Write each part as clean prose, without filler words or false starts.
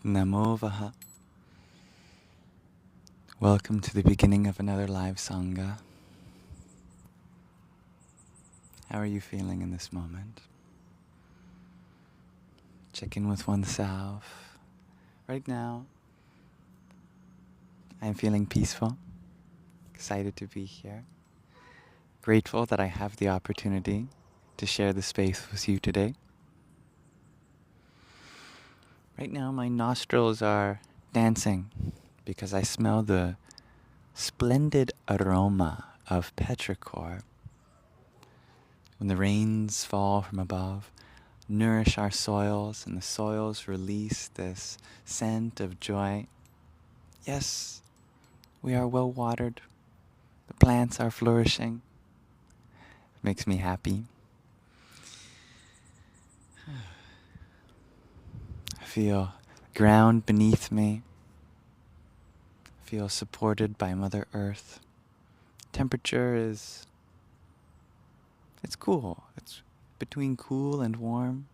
Namo Vaha. Welcome to the beginning of another live Saṅgha. How are you feeling in this moment? Check in with oneself. Right now, I'm feeling peaceful, excited to be here, grateful that I have the opportunity to share the space with you today. Right now, my nostrils are dancing because I smell the splendid aroma of petrichor. When the rains fall from above, nourish our soils, and the soils release this scent of joy. Yes, we are well watered. The plants are flourishing. It makes me happy. I feel ground beneath me. I feel supported by Mother Earth. Temperature it's cool. It's between cool and warm.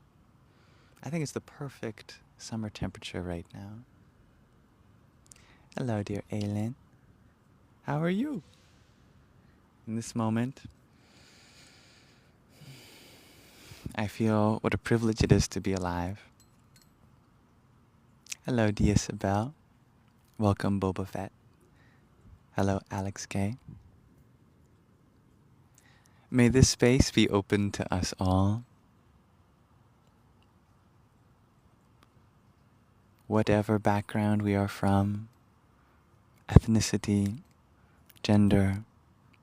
I think it's the perfect summer temperature right now. Hello, dear Aylin. How are you? In this moment, I feel what a privilege it is to be alive. Hello, dear Isabel. Welcome, Boba Fett. Hello, Alex K. May this space be open to us all. Whatever background we are from, ethnicity, gender,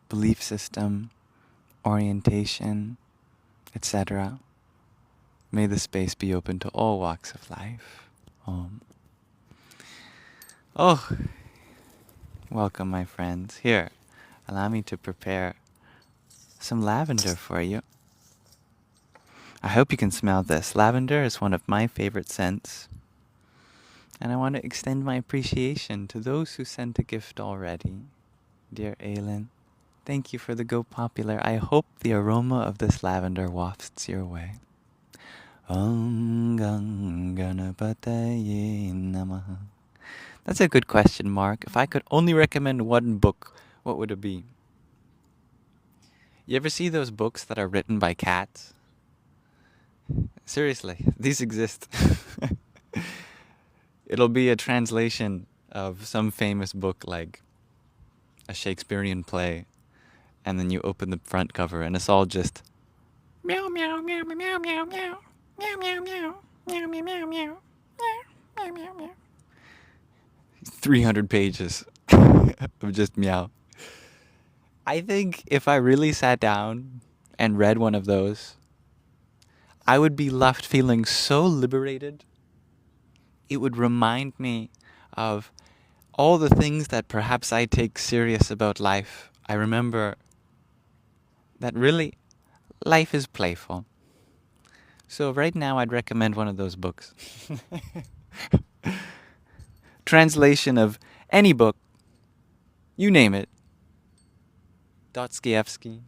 belief system, orientation, etc. May the space be open to all walks of life. Oh, welcome, my friends. Here, allow me to prepare some lavender for you. I hope you can smell this. Lavender is one of my favorite scents. And I want to extend my appreciation to those who sent a gift already. Dear Aylin, thank you for the Go Popular. I hope the aroma of this lavender wafts your way. Om Ganganapataye Namaha. That's a good question, Mark. If I could only recommend one book, what would it be? You ever see those books that are written by cats? Seriously, these exist. It'll be a translation of some famous book like a Shakespearean play, and then you open the front cover and it's all just meow meow meow meow meow meow meow meow meow meow meow meow meow meow meow meow meow. 300 pages of just meow. I think if I really sat down and read one of those, I would be left feeling so liberated. It would remind me of all the things that perhaps I take serious about life. I remember that really life is playful. So right now I'd recommend one of those books. Translation of any book, you name it. Dostoevsky,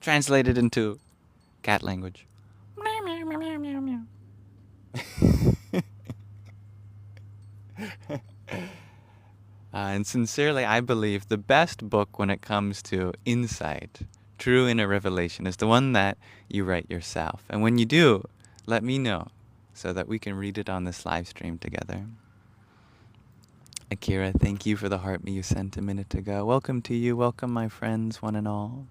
translated into cat language. Meow, meow, meow, meow, meow, meow. And sincerely, I believe the best book when it comes to insight, true inner revelation, is the one that you write yourself. And when you do, let me know so that we can read it on this live stream together. Akira, thank you for the heart you sent a minute ago. Welcome to you. Welcome, my friends, one and all.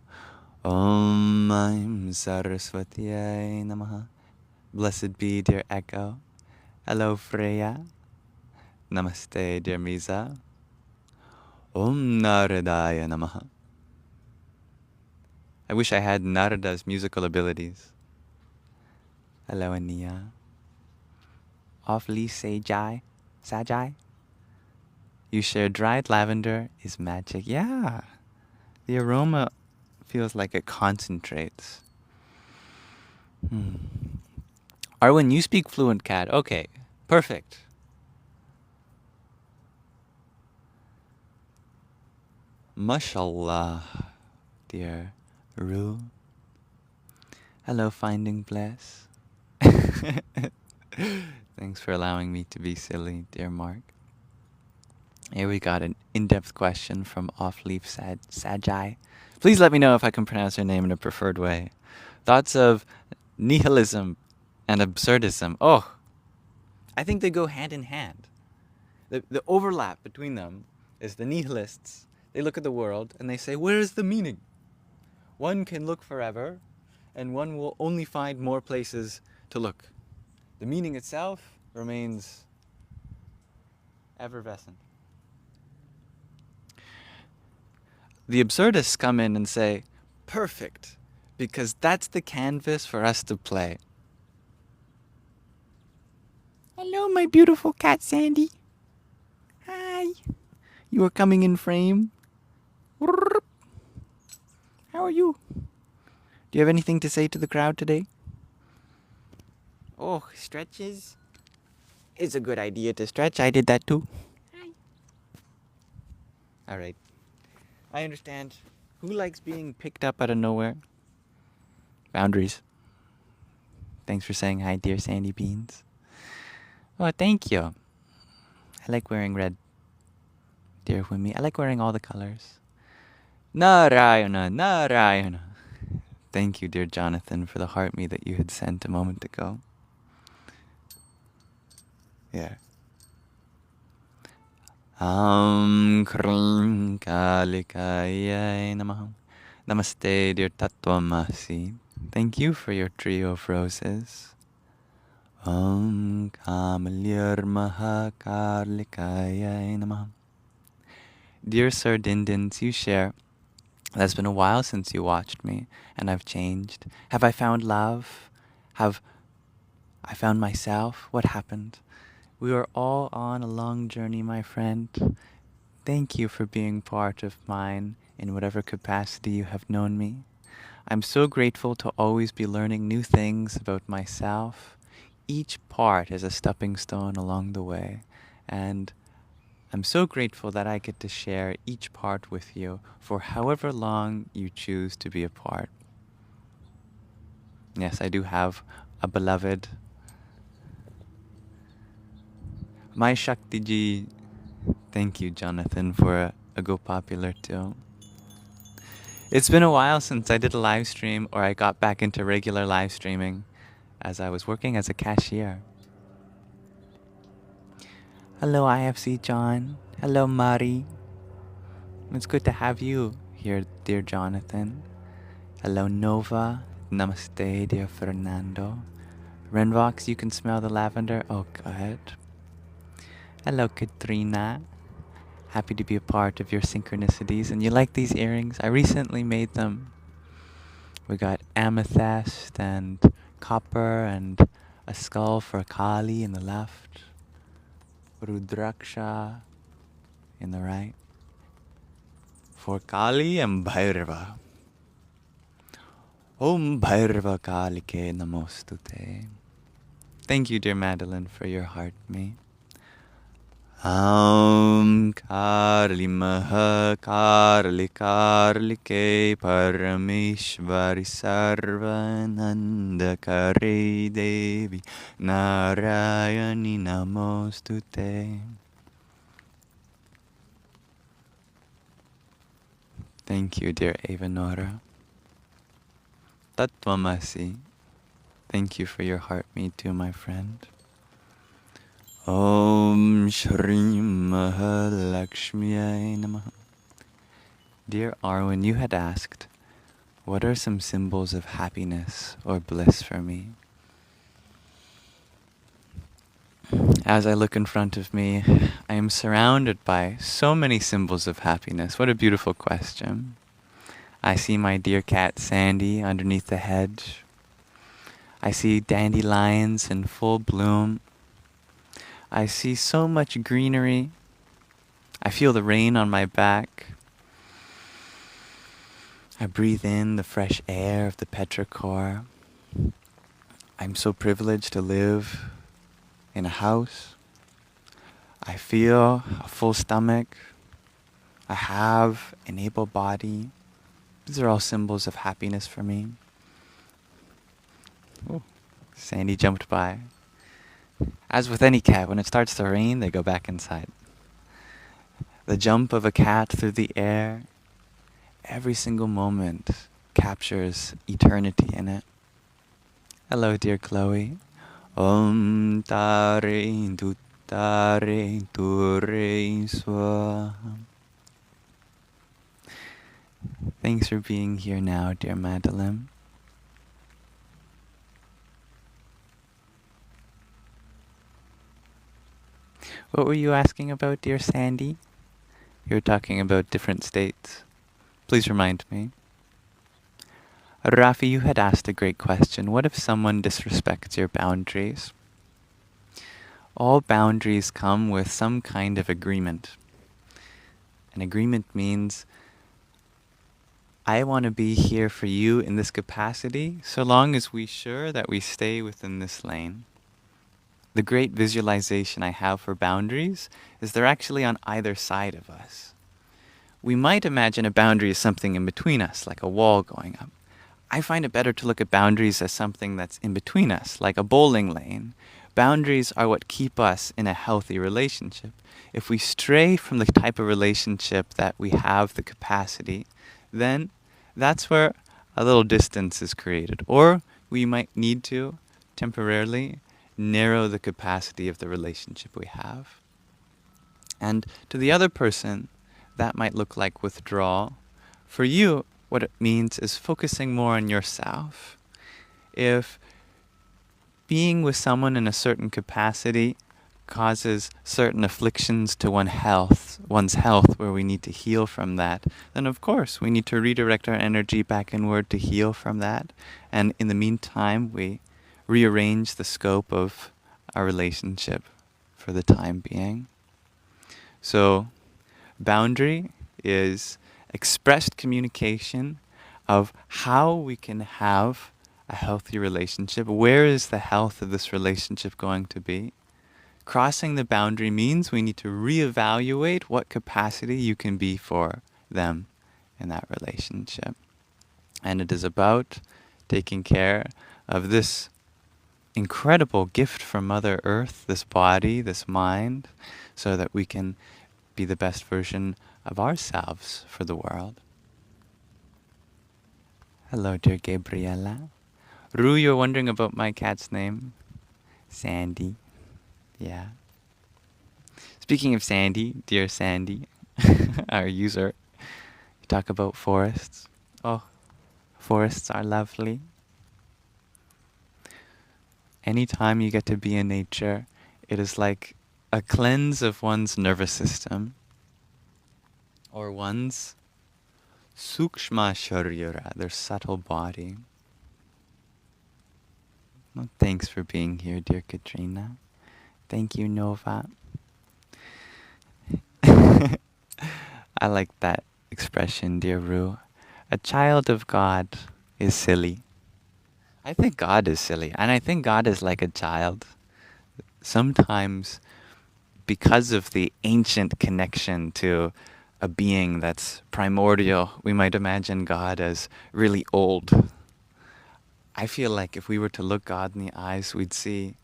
Om Aim Saraswatiyai Namaha. Blessed be, dear Echo. Hello, Freya. Namaste, dear Misa. Om Naradaya Namaha. I wish I had Narada's musical abilities. Hello, Ania. Awfully Sajai. You share dried lavender is magic. Yeah. The aroma feels like it concentrates. Arwen, you speak fluent cat. Okay, perfect. Mashallah, dear Ru. Hello, Finding Bliss. Thanks for allowing me to be silly, dear Mark. Here we got an in-depth question from Off-Leaf Sajai. Please let me know if I can pronounce your name in a preferred way. Thoughts of nihilism and absurdism. Oh, I think they go hand in hand. The overlap between them is the nihilists. They look at the world and they say, where is the meaning? One can look forever, and one will only find more places to look. The meaning itself remains effervescent. The absurdists come in and say, perfect, because that's the canvas for us to play. Hello, my beautiful cat, Sandy. Hi. You are coming in frame. How are you? Do you have anything to say to the crowd today? Oh, stretches? It's a good idea to stretch. I did that too. Hi. All right. I understand. Who likes being picked up out of nowhere? Boundaries. Thanks for saying hi, dear Sandy Beans. Oh, thank you. I like wearing red, dear Wimmy. I like wearing all the colors. Narayana, Narayana. Thank you, dear Jonathan, for the heart me that you had sent a moment ago. Yeah. Krim Kalikaya Namaha. Namaste, dear Tatvamasi. Thank you for your trio of roses. Kāmeśvarī Karlikaya Namaha. Dear Sir Dindins, you share. It has been a while since you watched me, and I've changed. Have I found love? Have I found myself? What happened? We are all on a long journey, my friend. Thank you for being part of mine in whatever capacity you have known me. I'm so grateful to always be learning new things about myself. Each part is a stepping stone along the way, and I'm so grateful that I get to share each part with you for however long you choose to be apart. Yes, I do have a beloved. My Shaktiji. Thank you, Jonathan, for a Go Popular too. It's been a while since I did a live stream or I got back into regular live streaming as I was working as a cashier. Hello, IFC John. Hello, Mari. It's good to have you here, dear Jonathan. Hello, Nova. Namaste, dear Fernando. Renvox, you can smell the lavender. Oh, good. Hello, Katrina. Happy to be a part of your synchronicities. And you like these earrings? I recently made them. We got amethyst and copper and a skull for Kali in the left. Rudraksha in the right. For Kali and Bhairava. Om Bhairava Kalike Namostute. Thank you, dear Madeline, for your heart, me. Karli Maha Karli Karlike Parameshvari Sarvananda Kare Devi Narayani Namostute. Thank you, dear Avanora. Tatvamasi. Thank you for your heart, me too, my friend. Om Shri Mahalakshmiyai Namaha. Dear Arwen, you had asked, what are some symbols of happiness or bliss for me? As I look in front of me, I am surrounded by so many symbols of happiness. What a beautiful question. I see my dear cat Sandy underneath the hedge. I see dandelions in full bloom. I see so much greenery. I feel the rain on my back. I breathe in the fresh air of the petrichor. I'm so privileged to live in a house. I feel a full stomach. I have an able body. These are all symbols of happiness for me. Ooh, Sandy jumped by. As with any cat, when it starts to rain, they go back inside. The jump of a cat through the air, every single moment captures eternity in it. Hello, dear Chloe. Om Tare Dutare Ture Swa. Thanks for being here now, dear Madeline. What were you asking about, dear Sandy? You were talking about different states. Please remind me. Rafi, you had asked a great question. What if someone disrespects your boundaries? All boundaries come with some kind of agreement. An agreement means I want to be here for you in this capacity so long as we're sure that we stay within this lane. The great visualization I have for boundaries is they're actually on either side of us. We might imagine a boundary as something in between us, like a wall going up. I find it better to look at boundaries as something that's in between us, like a bowling lane. Boundaries are what keep us in a healthy relationship. If we stray from the type of relationship that we have the capacity, then that's where a little distance is created. Or we might need to temporarily narrow the capacity of the relationship we have. And to the other person, that might look like withdrawal. For you, what it means is focusing more on yourself. If being with someone in a certain capacity causes certain afflictions to one's health, where we need to heal from that, then of course we need to redirect our energy back inward to heal from that. And in the meantime, we rearrange the scope of our relationship for the time being. So, boundary is expressed communication of how we can have a healthy relationship. Where is the health of this relationship going to be? Crossing the boundary means we need to reevaluate what capacity you can be for them in that relationship. And it is about taking care of this incredible gift from Mother Earth, this body, this mind, so that we can be the best version of ourselves for the world. Hello, dear Gabriella. Rue, you're wondering about my cat's name? Sandy. Yeah. Speaking of Sandy, dear Sandy, our user, you talk about forests. Oh, forests are lovely. Anytime you get to be in nature, it is like a cleanse of one's nervous system or one's sukshma sharira, their subtle body. Well, thanks for being here, dear Katrina. Thank you, Nova. I like that expression, dear Rue. A child of God is silly. I think God is silly, and I think God is like a child. Sometimes, because of the ancient connection to a being that's primordial, we might imagine God as really old. I feel like if we were to look God in the eyes, we'd see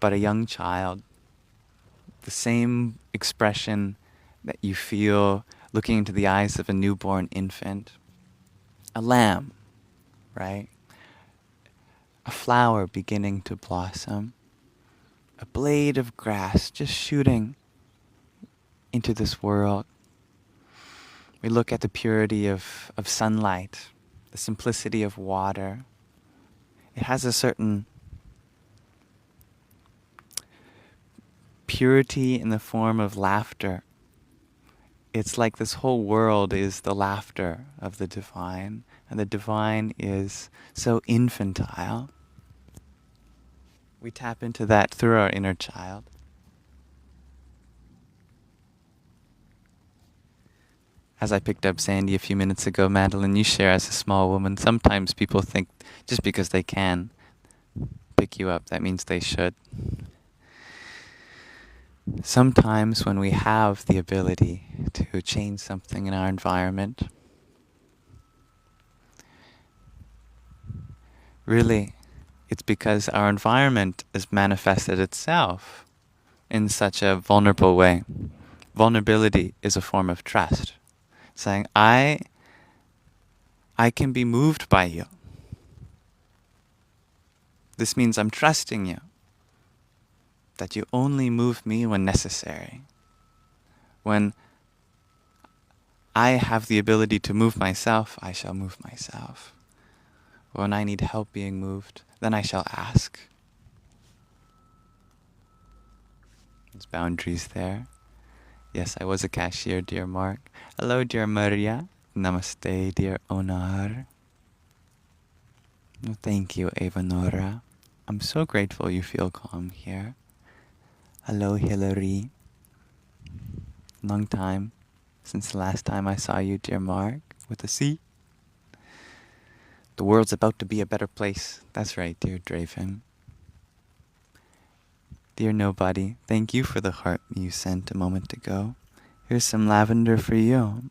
but a young child. The same expression that you feel looking into the eyes of a newborn infant. A lamb, right? A flower beginning to blossom. A blade of grass just shooting into this world. We look at the purity of sunlight, the simplicity of water. It has a certain purity in the form of laughter. It's like this whole world is the laughter of the divine, and the divine is so infantile. We tap into that through our inner child. As I picked up Sandy a few minutes ago, Madeline, you share as a small woman, sometimes people think just because they can pick you up, that means they should. Sometimes when we have the ability to change something in our environment, really, it's because our environment has manifested itself in such a vulnerable way. Vulnerability is a form of trust. Saying, I can be moved by you. This means I'm trusting you, that you only move me when necessary. When I have the ability to move myself, I shall move myself. When I need help being moved, then I shall ask. There's boundaries there. Yes, I was a cashier, dear Mark. Hello, dear Maria. Namaste, dear Onar. Thank you, Eva Nora. I'm so grateful you feel calm here. Hello, Hillary. Long time since the last time I saw you, dear Mark, with a C. The world's about to be a better place. That's right, dear Draven. Dear Nobody, thank you for the heart you sent a moment ago. Here's some lavender for you.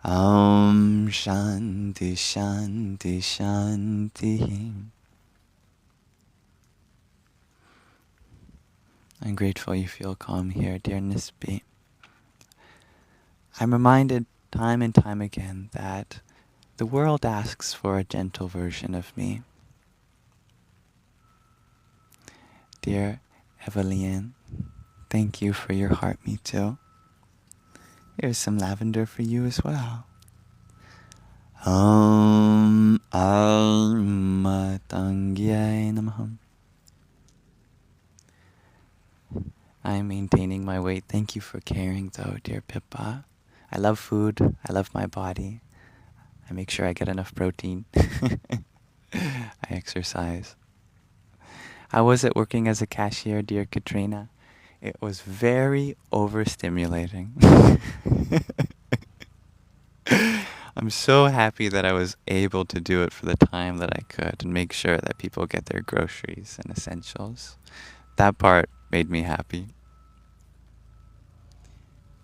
Om Shanti Shanti Shanti. I'm grateful you feel calm here, dear Nisbi. I'm reminded time and time again that the world asks for a gentle version of me. Dear Evelyn, thank you for your heart, me too. Here's some lavender for you as well. Om Almatangyay Namaham. I'm maintaining my weight. Thank you for caring though, dear Pippa. I love food. I love my body. I make sure I get enough protein. I exercise. How was it working as a cashier, dear Katrina? It was very overstimulating. I'm so happy that I was able to do it for the time that I could and make sure that people get their groceries and essentials. That part made me happy.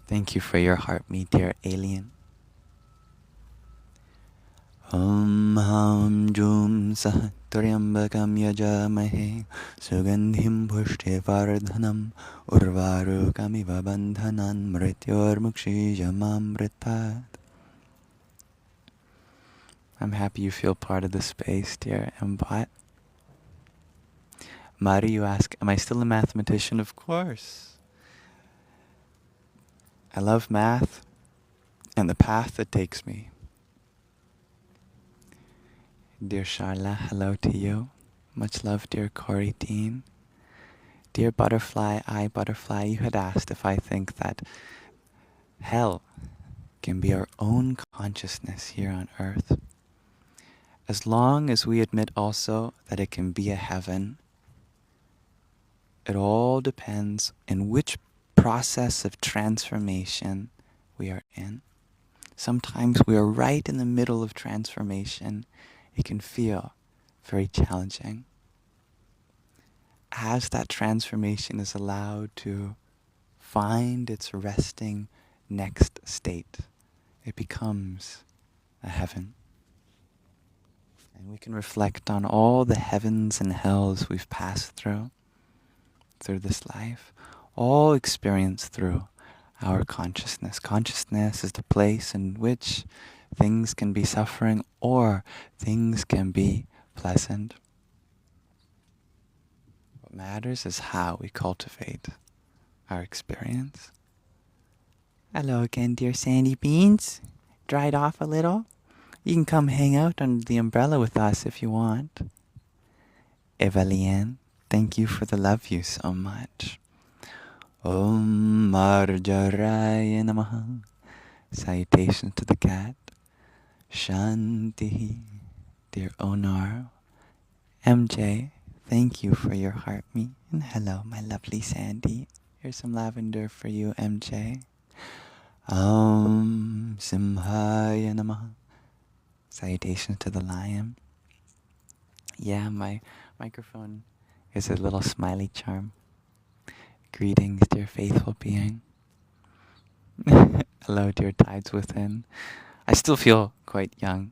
Thank you for your heart, me dear alien. Om Ham Jum Sah Turyambakam Yajamahe Sugandhim Pushti Vardhanam Urvarukamiva Bandhanan Mrityor Mukshijamam Mritpat. I'm happy you feel part of the space, dear Mbot. Mari, you ask, am I still a mathematician? Of course. I love math and the path that takes me. Dear Charla, hello to you. Much love, dear Corey Dean. Dear Butterfly, Butterfly, you had asked if I think that hell can be our own consciousness here on earth. As long as we admit also that it can be a heaven, it all depends in which process of transformation we are in. Sometimes we are right in the middle of transformation. It can feel very challenging. As that transformation is allowed to find its resting next state, it becomes a heaven. And we can reflect on all the heavens and hells we've passed through this life, all experienced through our consciousness. Consciousness is the place in which things can be suffering or things can be pleasant. What matters is how we cultivate our experience. Hello again, dear Sandy Beans. Dried off a little? You can come hang out under the umbrella with us if you want. Evelyn, thank you for the love you so much. Om Marjaraya Namaha. Salutations to the cat. Shanti, dear Onar. MJ, thank you for your heart me. And hello, my lovely Sandy. Here's some lavender for you, MJ. Om Simhaya Namaha. Salutations to the lion. Yeah, my microphone is a little smiley charm. Greetings, dear faithful being. Hello, dear tides within. I still feel quite young.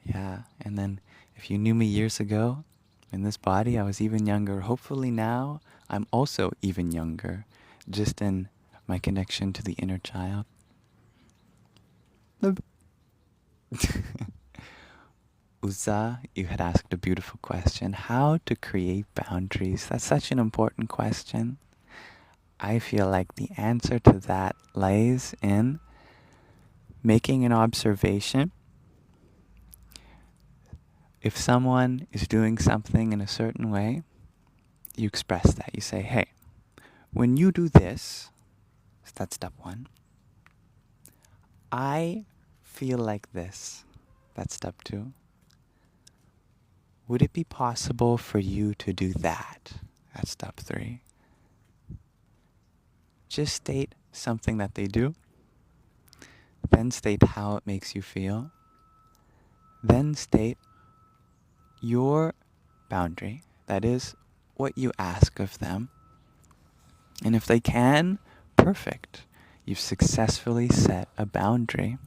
Yeah, and then If you knew me years ago, in this body, I was even younger. Hopefully now, I'm also even younger, just in my connection to the inner child. Uza, you had asked a beautiful question. How to create boundaries? That's such an important question. I feel like the answer to that lies in making an observation. If someone is doing something in a certain way, you express that. You say, hey, when you do this, so that's step one, I feel like this. That's step two. Would it be possible for you to do that? That's step three. Just state something that they do, then state how it makes you feel, then state your boundary, that is, what you ask of them. And if they can, perfect. You've successfully set a boundary.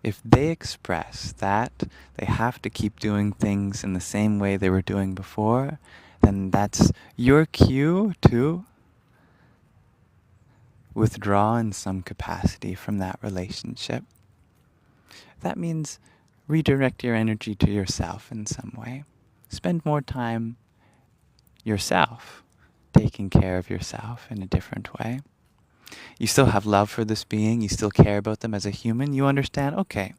If they express that they have to keep doing things in the same way they were doing before, then that's your cue to withdraw in some capacity from that relationship. That means redirect your energy to yourself in some way. Spend more time yourself, taking care of yourself in a different way. You still have love for this being, you still care about them as a human, you understand, okay,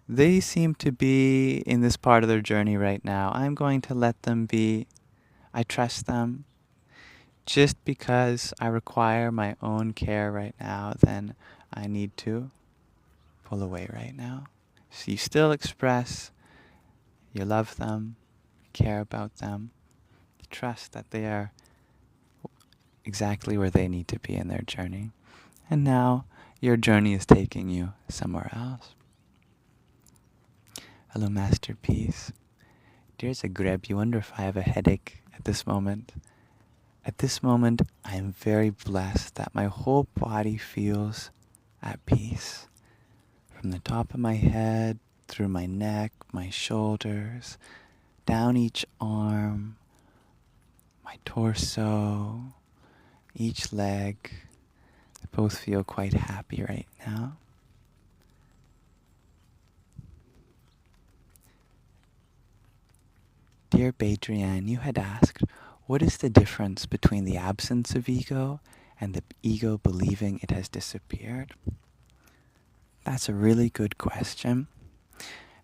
they seem to be in this part of their journey right now. I'm going to let them be. I trust them. Just because I require my own care right now, then I need to pull away right now. So you still express you love them, care about them, you trust that they are exactly where they need to be in their journey. And now your journey is taking you somewhere else. Hello, Masterpiece. Dear Zagreb, you wonder if I have a headache at this moment. At this moment, I am very blessed that my whole body feels at peace. From the top of my head, through my neck, my shoulders, down each arm, my torso, each leg. They both feel quite happy right now. Dear Badrian, you had asked, what is the difference between the absence of ego and the ego believing it has disappeared? That's a really good question.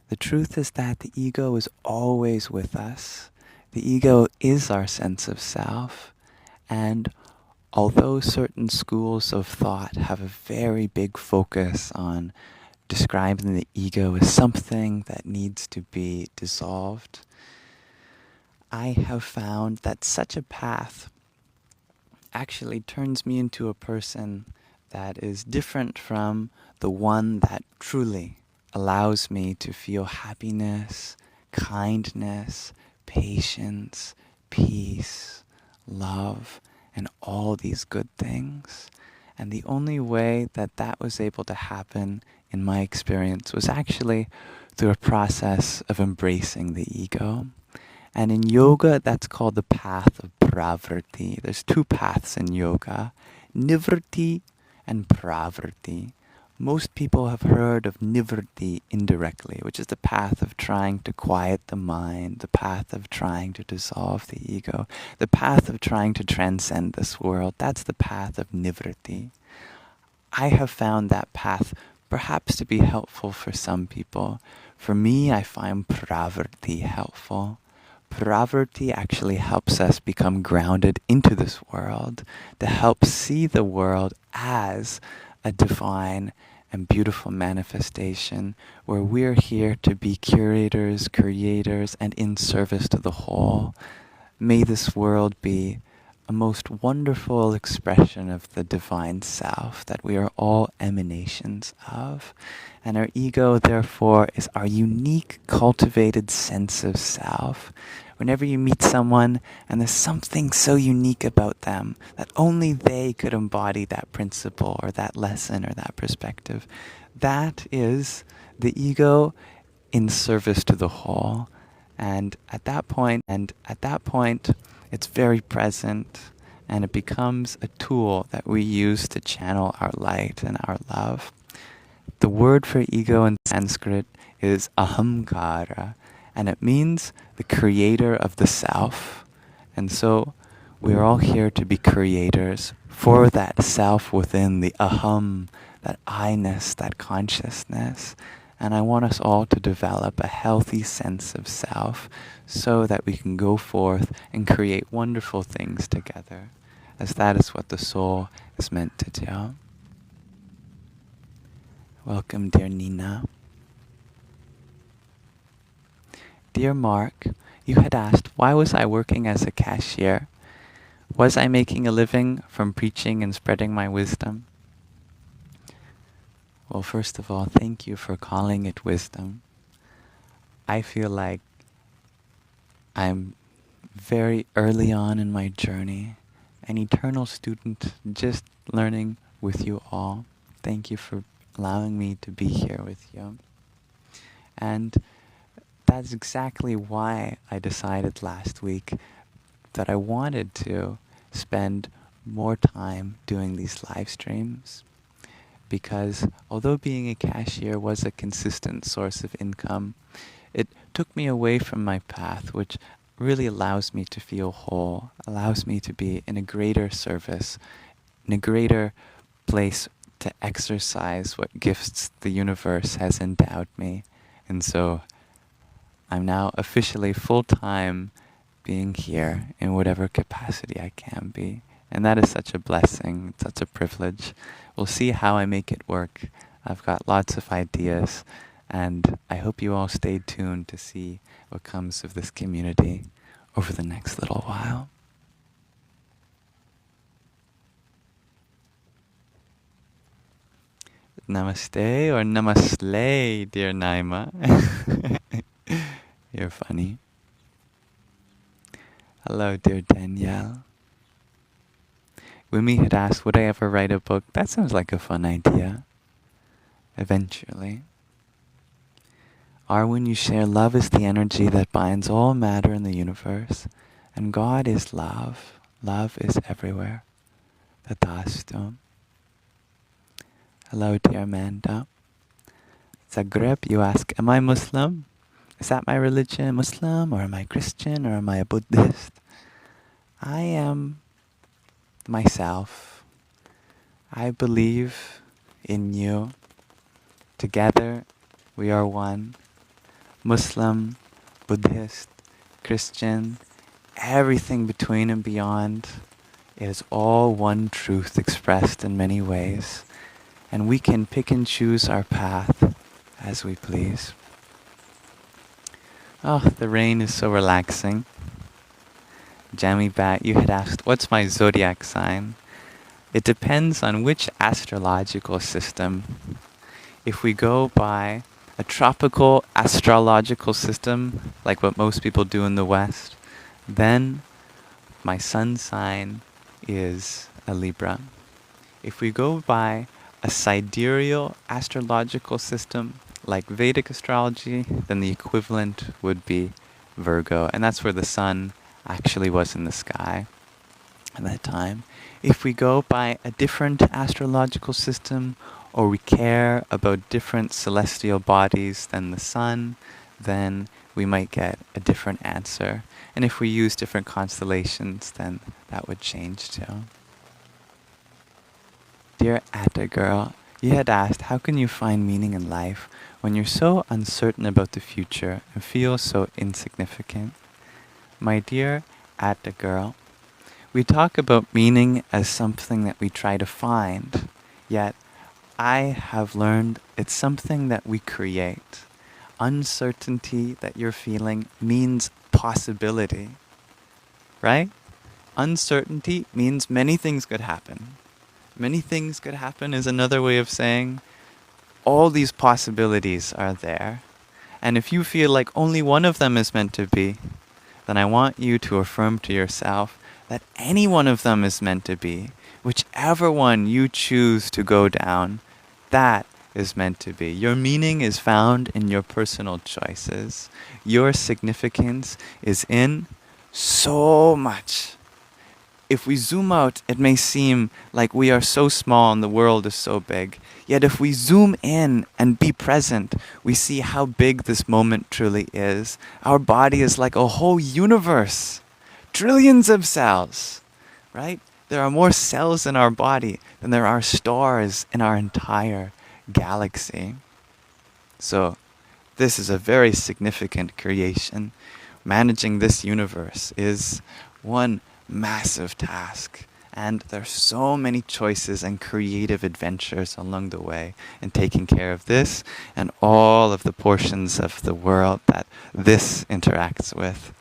The truth is that the ego is always with us. The ego is our sense of self. And although certain schools of thought have a very big focus on describing the ego as something that needs to be dissolved, I have found that such a path actually turns me into a person that is different from the one that truly allows me to feel happiness, kindness, patience, peace, love, and all these good things. And the only way that that was able to happen in my experience was actually through a process of embracing the ego. And in yoga, that's called the path of pravrti. There's two paths in yoga, nivrti and pravrti. Most people have heard of nivrti indirectly, which is the path of trying to quiet the mind, the path of trying to dissolve the ego, the path of trying to transcend this world. That's the path of nivrti. I have found that path perhaps to be helpful for some people. For me, I find pravrti helpful. Pravrti actually helps us become grounded into this world, to help see the world as a divine and beautiful manifestation where we're here to be curators, creators, and in service to the whole. May this world be a most wonderful expression of the divine self that we are all emanations of. And our ego, therefore, is our unique, cultivated sense of self. Whenever you meet someone and there's something so unique about them that only they could embody that principle or that lesson or that perspective, that is the ego in service to the whole. And at that point, it's very present, and it becomes a tool that we use to channel our light and our love. The word for ego in Sanskrit is ahamkara, and it means the creator of the self. And so we're all here to be creators for that self within, the aham, that I-ness, that consciousness. And I want us all to develop a healthy sense of self so that we can go forth and create wonderful things together, as that is what the soul is meant to do. Welcome, dear Nina. Dear Mark, you had asked, why was I working as a cashier? Was I making a living from preaching and spreading my wisdom? Well, first of all, thank you for calling it wisdom. I feel like I'm very early on in my journey, an eternal student, just learning with you all. Thank you for allowing me to be here with you. And that's exactly why I decided last week that I wanted to spend more time doing these live streams. Because although being a cashier was a consistent source of income, it took me away from my path, which really allows me to feel whole, allows me to be in a greater service, in a greater place to exercise what gifts the universe has endowed me. And so I'm now officially full-time being here in whatever capacity I can be. And that is such a blessing, such a privilege. We'll see how I make it work. I've got lots of ideas, and I hope you all stay tuned to see what comes of this community over the next little while. Namaste or namaslay, dear Naima. You're funny. Hello, dear Danielle. Wimi had asked, would I ever write a book? That sounds like a fun idea. Eventually. Arwen, you share, love is the energy that binds all matter in the universe, and God is love. Love is everywhere. Tatastu. Hello, dear Amanda. Zagreb, you ask, am I Muslim? Is that my religion, Muslim, or am I Christian, or am I a Buddhist? I am myself. I believe in you. Together, we are one. Muslim, Buddhist, Christian, everything between and beyond is all one truth expressed in many ways. And we can pick and choose our path as we please. Oh, the rain is so relaxing. Jammy Bat, you had asked, what's my zodiac sign? It depends on which astrological system. If we go by a tropical astrological system, like what most people do in the West, then my sun sign is a Libra. If we go by a sidereal astrological system, like Vedic astrology, then the equivalent would be Virgo, and that's where the sun actually was in the sky at that time. If we go by a different astrological system, or we care about different celestial bodies than the sun, then we might get a different answer. And if we use different constellations, then that would change too. Dear Atta girl, you had asked, how can you find meaning in life when you're so uncertain about the future and feel so insignificant? My dear Atta girl, we talk about meaning as something that we try to find, yet I have learned it's something that we create. Uncertainty that you're feeling means possibility, right? Uncertainty means many things could happen. Many things could happen is another way of saying all these possibilities are there. And if you feel like only one of them is meant to be, then I want you to affirm to yourself that any one of them is meant to be. Whichever one you choose to go down, that is meant to be. Your meaning is found in your personal choices. Your significance is in so much. If we zoom out, it may seem like we are so small and the world is so big. Yet if we zoom in and be present, we see how big this moment truly is. Our body is like a whole universe. Trillions of cells, right? There are more cells in our body than there are stars in our entire galaxy. So this is a very significant creation. Managing this universe is one massive task, and there's so many choices and creative adventures along the way in taking care of this and all of the portions of the world that this interacts with,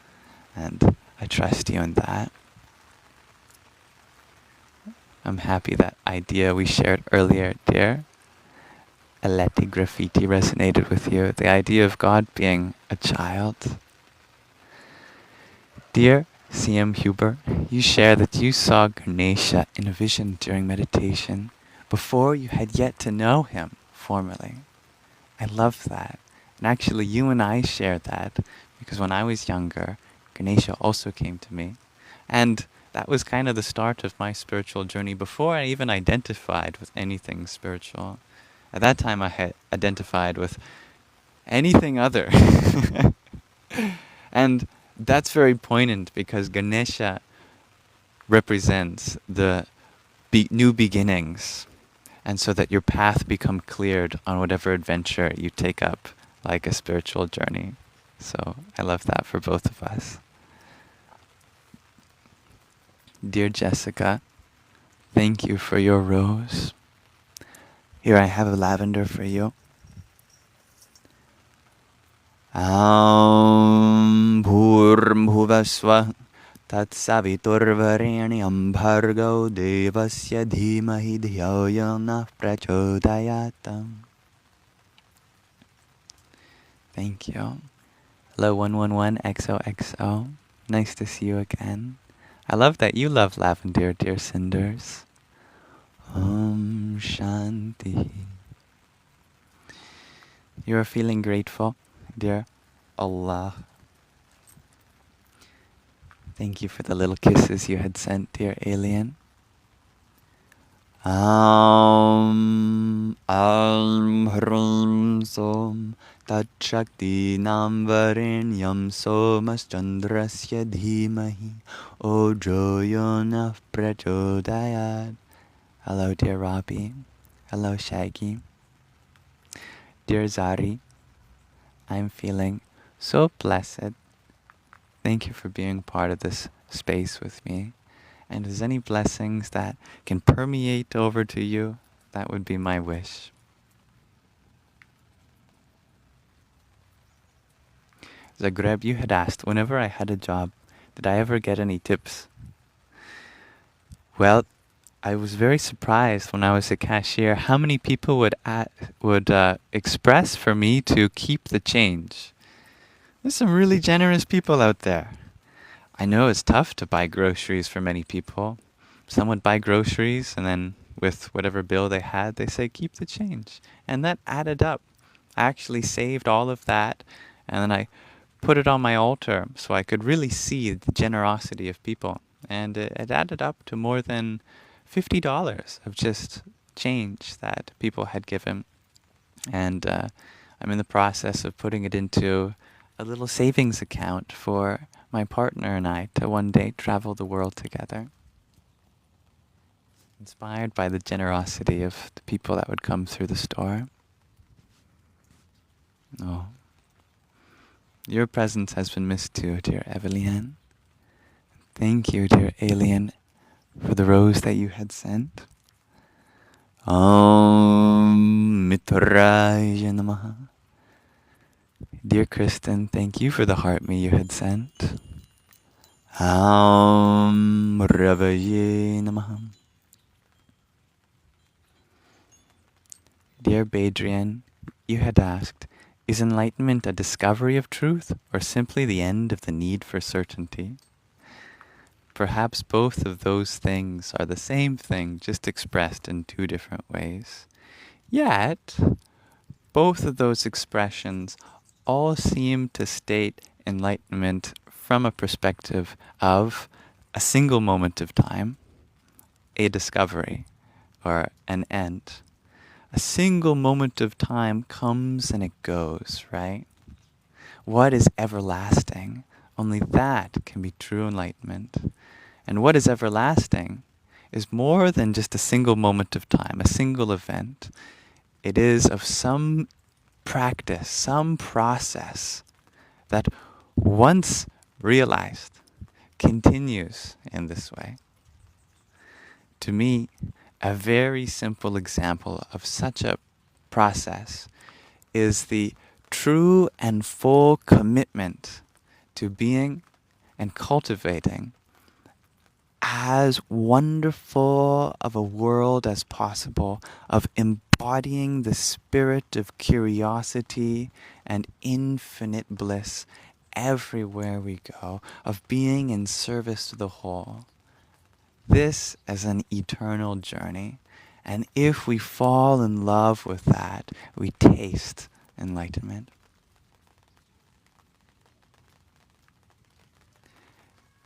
and I trust you in that. I'm happy that idea we shared earlier, dear Aleti Graffiti, resonated with you, the idea of God being a child. Dear C.M. Huber, you share that you saw Ganesha in a vision during meditation before you had yet to know him formally. I love that. And actually, you and I shared that because when I was younger, Ganesha also came to me. And that was kind of the start of my spiritual journey before I even identified with anything spiritual. At that time, I had identified with anything other. And that's very poignant because Ganesha represents the new beginnings, and so that your path become cleared on whatever adventure you take up, like a spiritual journey. So I love that for both of us. Dear Jessica, thank you for your rose. Here I have a lavender for you. Bhurmhuvasva Tatsaviturvarenyam bhargo devasya dhimahi dhiyo yona prachodayatam. Thank you. Hello 111 XOXO. Nice to see you again. I love that you love lavender, dear Cinders. Om Shanti. You are feeling grateful, dear Allah. Thank you for the little kisses you had sent, dear alien. Hrum Som Tat Shakti Nam Varenyam Somas Chandrasya Dhimahi Ojo Yona Prachodayat. Hello, dear Robbie. Hello, Shaggy. Dear Zari, I'm feeling so blessed. Thank you for being part of this space with me. And as any blessings that can permeate over to you, that would be my wish. Zagreb, you had asked, whenever I had a job, did I ever get any tips? Well, I was very surprised when I was a cashier how many people would express for me to keep the change. There's some really generous people out there. I know it's tough to buy groceries for many people. Some would buy groceries and then with whatever bill they had, they say, keep the change. And that added up. I actually saved all of that and then I put it on my altar so I could really see the generosity of people. And it added up to more than $50 of just change that people had given. And I'm in the process of putting it into a little savings account for my partner and I to one day travel the world together. Inspired by the generosity of the people that would come through the store. Oh. Your presence has been missed too, dear Evelyn. Thank you, dear alien, for the rose that you had sent. Om Mitraya Namaha. Dear Kristen, thank you for the heart me you had sent. Om Ravaye Namaha. Dear Badrian, you had asked, is enlightenment a discovery of truth or simply the end of the need for certainty? Perhaps both of those things are the same thing, just expressed in two different ways. Yet, both of those expressions all seem to state enlightenment from a perspective of a single moment of time, a discovery, or an end. A single moment of time comes and it goes, right? What is everlasting? Only that can be true enlightenment. And what is everlasting is more than just a single moment of time, a single event. It is of some practice, some process that once realized continues in this way. To me, a very simple example of such a process is the true and full commitment to being and cultivating as wonderful of a world as possible, of embodying the spirit of curiosity and infinite bliss everywhere we go, of being in service to the whole. This is an eternal journey, and if we fall in love with that, we taste enlightenment.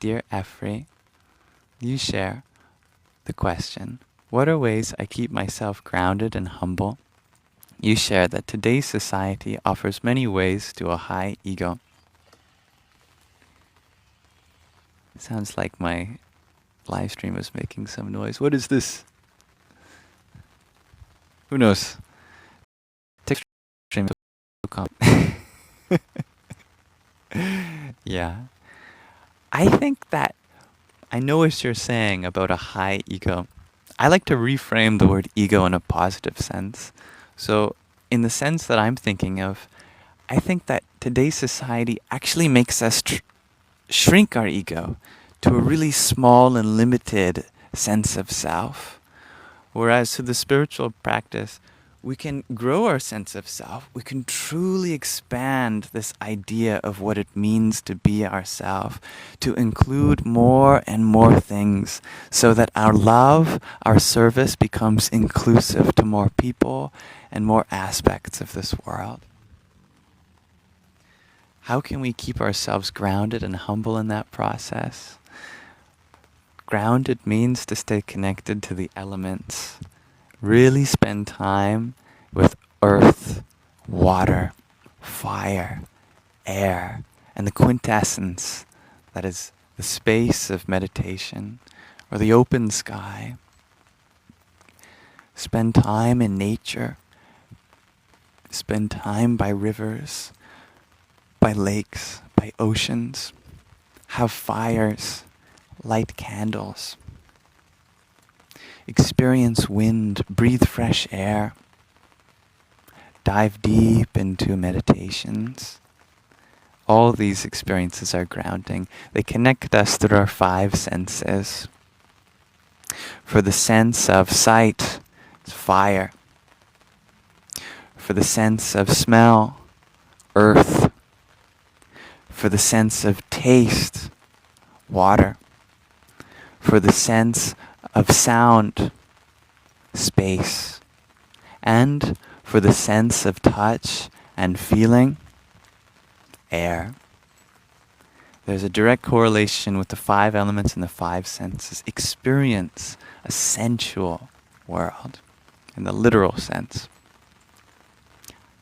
Dear Efri, you share the question, what are ways I keep myself grounded and humble? You share that today's society offers many ways to a high ego. It sounds like my live stream is making some noise. What is this? Who knows? TikTok stream will come. Yeah. I think that I know what you're saying about a high ego. I like to reframe the word ego in a positive sense. So, in the sense that I'm thinking of, I think that today's society actually makes us shrink our ego to a really small and limited sense of self. Whereas to the spiritual practice, we can grow our sense of self. We can truly expand this idea of what it means to be ourself, to include more and more things so that our love, our service becomes inclusive to more people and more aspects of this world. How can we keep ourselves grounded and humble in that process? Grounded means to stay connected to the elements. Really spend time with earth, water, fire, air, and the quintessence that is the space of meditation or the open sky. Spend time in nature. Spend time by rivers, by lakes, by oceans. Have fires, light candles. Experience wind, breathe fresh air. Dive deep into meditations. All these experiences are grounding. They connect us through our five senses. For the sense of sight, it's fire. For the sense of smell, earth. For the sense of taste, water. For the sense of sound, space. And for the sense of touch and feeling, air. There's a direct correlation with the five elements and the five senses. Experience a sensual world in the literal sense.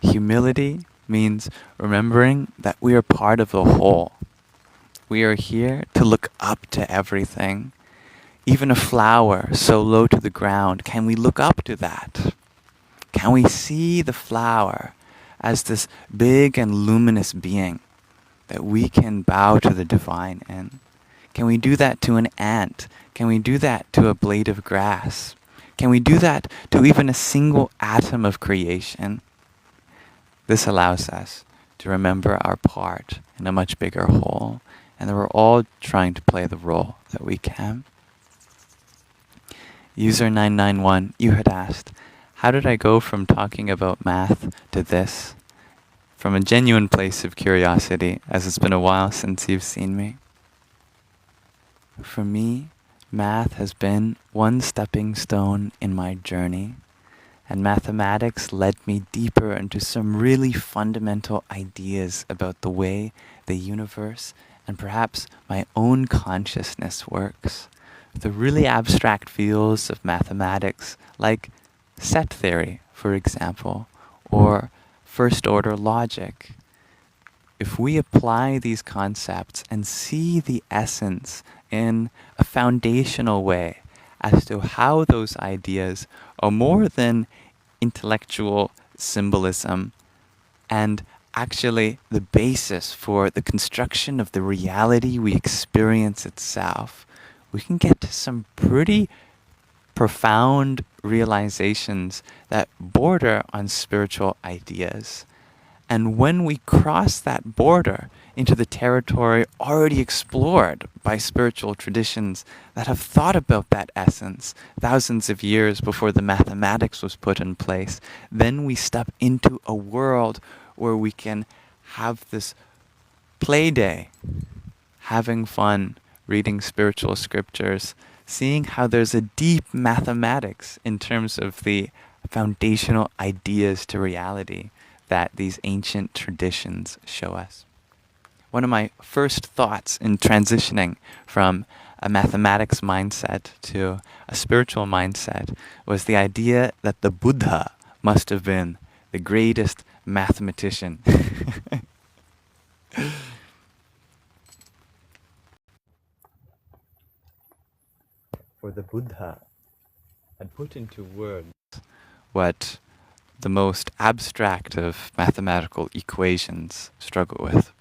Humility means remembering that we are part of the whole. We are here to look up to everything. Even a flower so low to the ground, can we look up to that? Can we see the flower as this big and luminous being that we can bow to the divine in? Can we do that to an ant? Can we do that to a blade of grass? Can we do that to even a single atom of creation? This allows us to remember our part in a much bigger whole, and that we're all trying to play the role that we can. User 991, you had asked, how did I go from talking about math to this? From a genuine place of curiosity, as it's been a while since you've seen me. For me, math has been one stepping stone in my journey, And mathematics led me deeper into some really fundamental ideas about the way the universe and perhaps my own consciousness works. The really abstract fields of mathematics, like set theory, for example, or first-order logic. If we apply these concepts and see the essence in a foundational way as to how those ideas are more than intellectual symbolism and actually the basis for the construction of the reality we experience itself, we can get to some pretty profound realizations that border on spiritual ideas. And when we cross that border into the territory already explored by spiritual traditions that have thought about that essence thousands of years before the mathematics was put in place, then we step into a world where we can have this play day, having fun, reading spiritual scriptures, seeing how there's a deep mathematics in terms of the foundational ideas to reality that these ancient traditions show us. One of my first thoughts in transitioning from a mathematics mindset to a spiritual mindset was the idea that the Buddha must have been the greatest mathematician. For the Buddha had put into words what the most abstract of mathematical equations struggle with.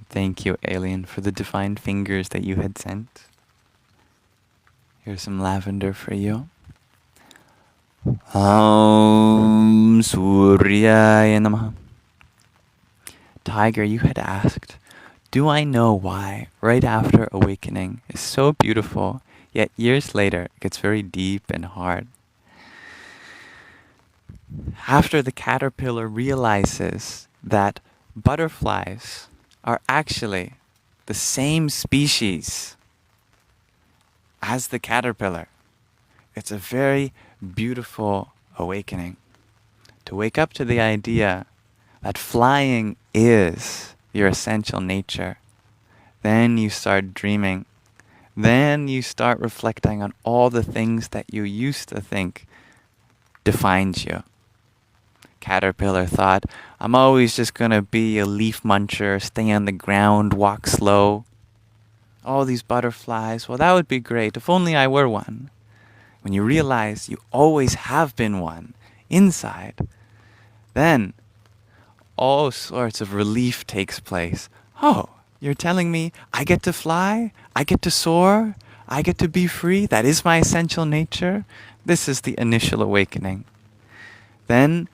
Thank you, Alien, for the divine fingers that you had sent. Here's some lavender for you. Om Suryaya Namaha. Tiger, you had asked, do I know why right after awakening is so beautiful, yet years later it gets very deep and hard? After the caterpillar realizes that butterflies are actually the same species as the caterpillar, it's a very beautiful awakening. To wake up to the idea that flying is your essential nature. Then you start dreaming. Then you start reflecting on all the things that you used to think defined you. Caterpillar thought, I'm always just going to be a leaf muncher, stay on the ground, walk slow. All these butterflies, well, that would be great if only I were one. When you realize you always have been one inside, then all sorts of relief takes place. Oh, you're telling me I get to fly? I get to soar? I get to be free? That is my essential nature? This is the initial awakening. Then,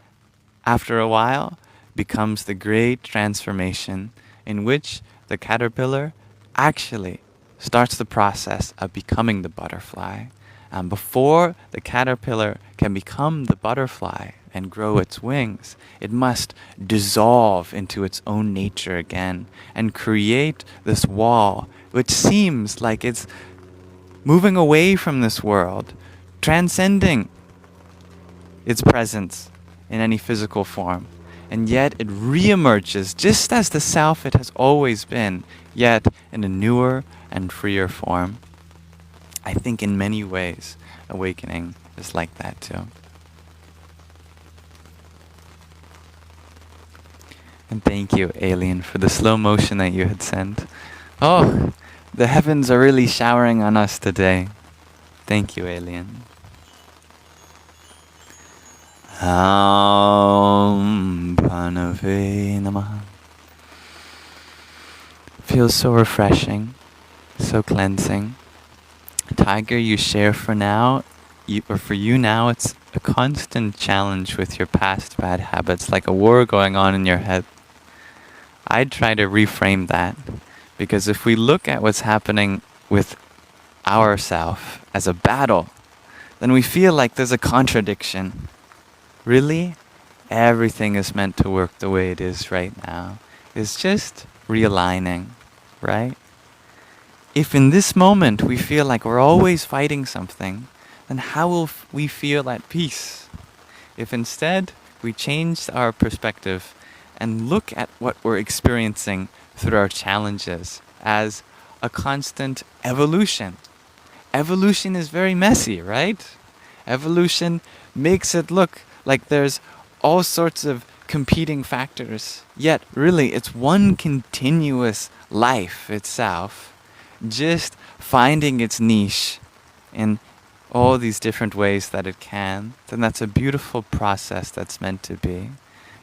after a while, becomes the great transformation in which the caterpillar actually starts the process of becoming the butterfly. And before the caterpillar can become the butterfly and grow its wings, it must dissolve into its own nature again and create this wall, which seems like it's moving away from this world, transcending its presence in any physical form. And yet it reemerges just as the self it has always been, yet in a newer and freer form. I think in many ways, awakening is like that too. And thank you, Alien, for the slow motion that you had sent. Oh, the heavens are really showering on us today. Thank you, Alien. Om Pranave Namaha. Feels so refreshing, so cleansing. Tiger, you share for now, for you now, it's a constant challenge with your past bad habits, like a war going on in your head. I'd try to reframe that, because if we look at what's happening with ourself as a battle, then we feel like there's a contradiction. Really, everything is meant to work the way it is right now. It's just realigning, right? If in this moment we feel like we're always fighting something, then how will we feel at peace? If instead we change our perspective and look at what we're experiencing through our challenges as a constant evolution. Evolution is very messy, right? Evolution makes it look like there's all sorts of competing factors, yet really it's one continuous life itself, just finding its niche in all these different ways that it can. Then that's a beautiful process that's meant to be.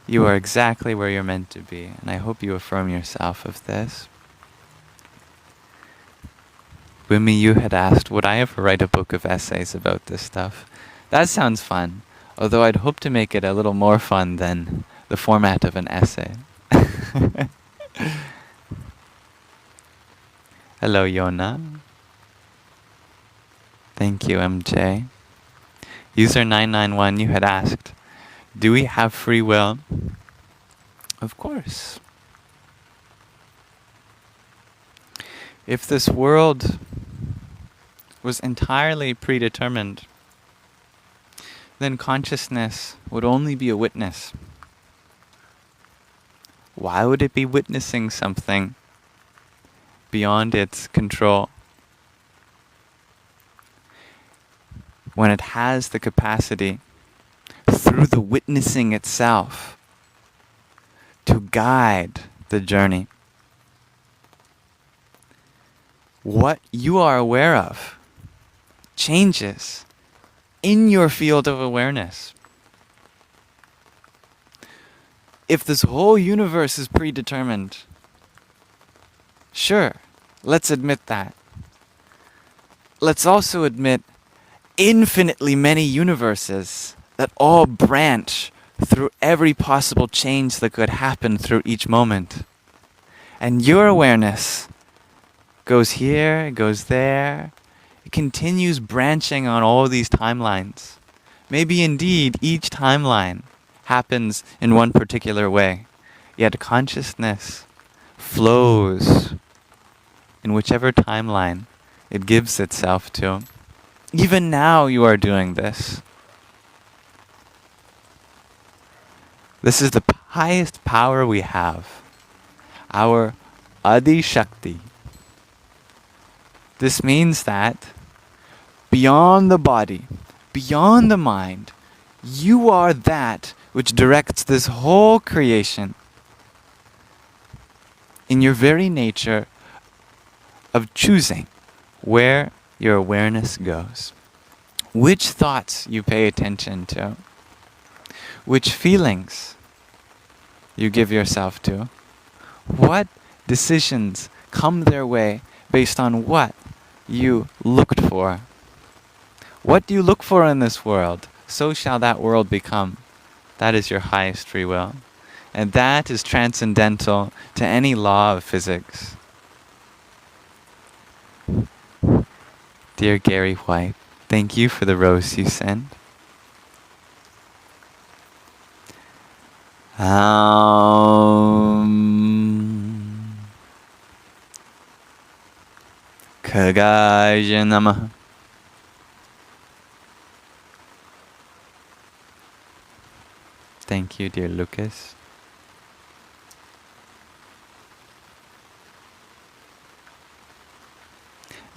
You are exactly where you're meant to be, and I hope you affirm yourself of this. Wimi, you had asked, would I ever write a book of essays about this stuff? That sounds fun, although I'd hope to make it a little more fun than the format of an essay. Hello, Yona. Thank you, MJ. User 991, you had asked, do we have free will? Of course. If this world was entirely predetermined, then consciousness would only be a witness. Why would it be witnessing something beyond its control when it has the capacity, through the witnessing itself, to guide the journey? What you are aware of changes in your field of awareness. If this whole universe is predetermined, sure, let's admit that. Let's also admit infinitely many universes that all branch through every possible change that could happen through each moment. And your awareness goes here, it goes there. It continues branching on all these timelines. Maybe indeed each timeline happens in one particular way, yet consciousness flows in whichever timeline it gives itself to. Even now you are doing this. This is the highest power we have, our Adi Shakti. This means that beyond the body, beyond the mind, you are that which directs this whole creation in your very nature of choosing where your awareness goes, which thoughts you pay attention to, which feelings you give yourself to, what decisions come their way based on what you looked for. What do you look for in this world? So shall that world become. That is your highest free will. And that is transcendental to any law of physics. Dear Gary White, thank you for the rose you sent. Khagaya Namaha. Thank you, dear Lucas.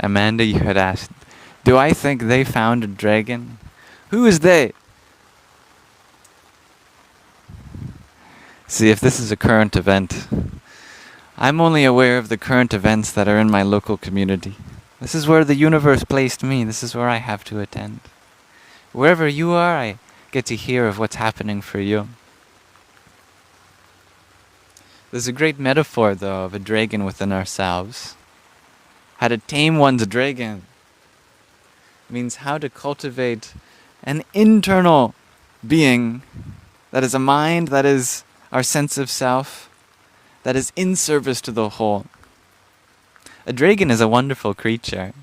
Amanda, you had asked, do I think they found a dragon? Who is they? See, if this is a current event, I'm only aware of the current events that are in my local community. This is where the universe placed me. This is where I have to attend. Wherever you are, I get to hear of what's happening for you. There's a great metaphor, though, of a dragon within ourselves. How to tame one's dragon means how to cultivate an internal being that is a mind, that is our sense of self, that is in service to the whole. A dragon is a wonderful creature.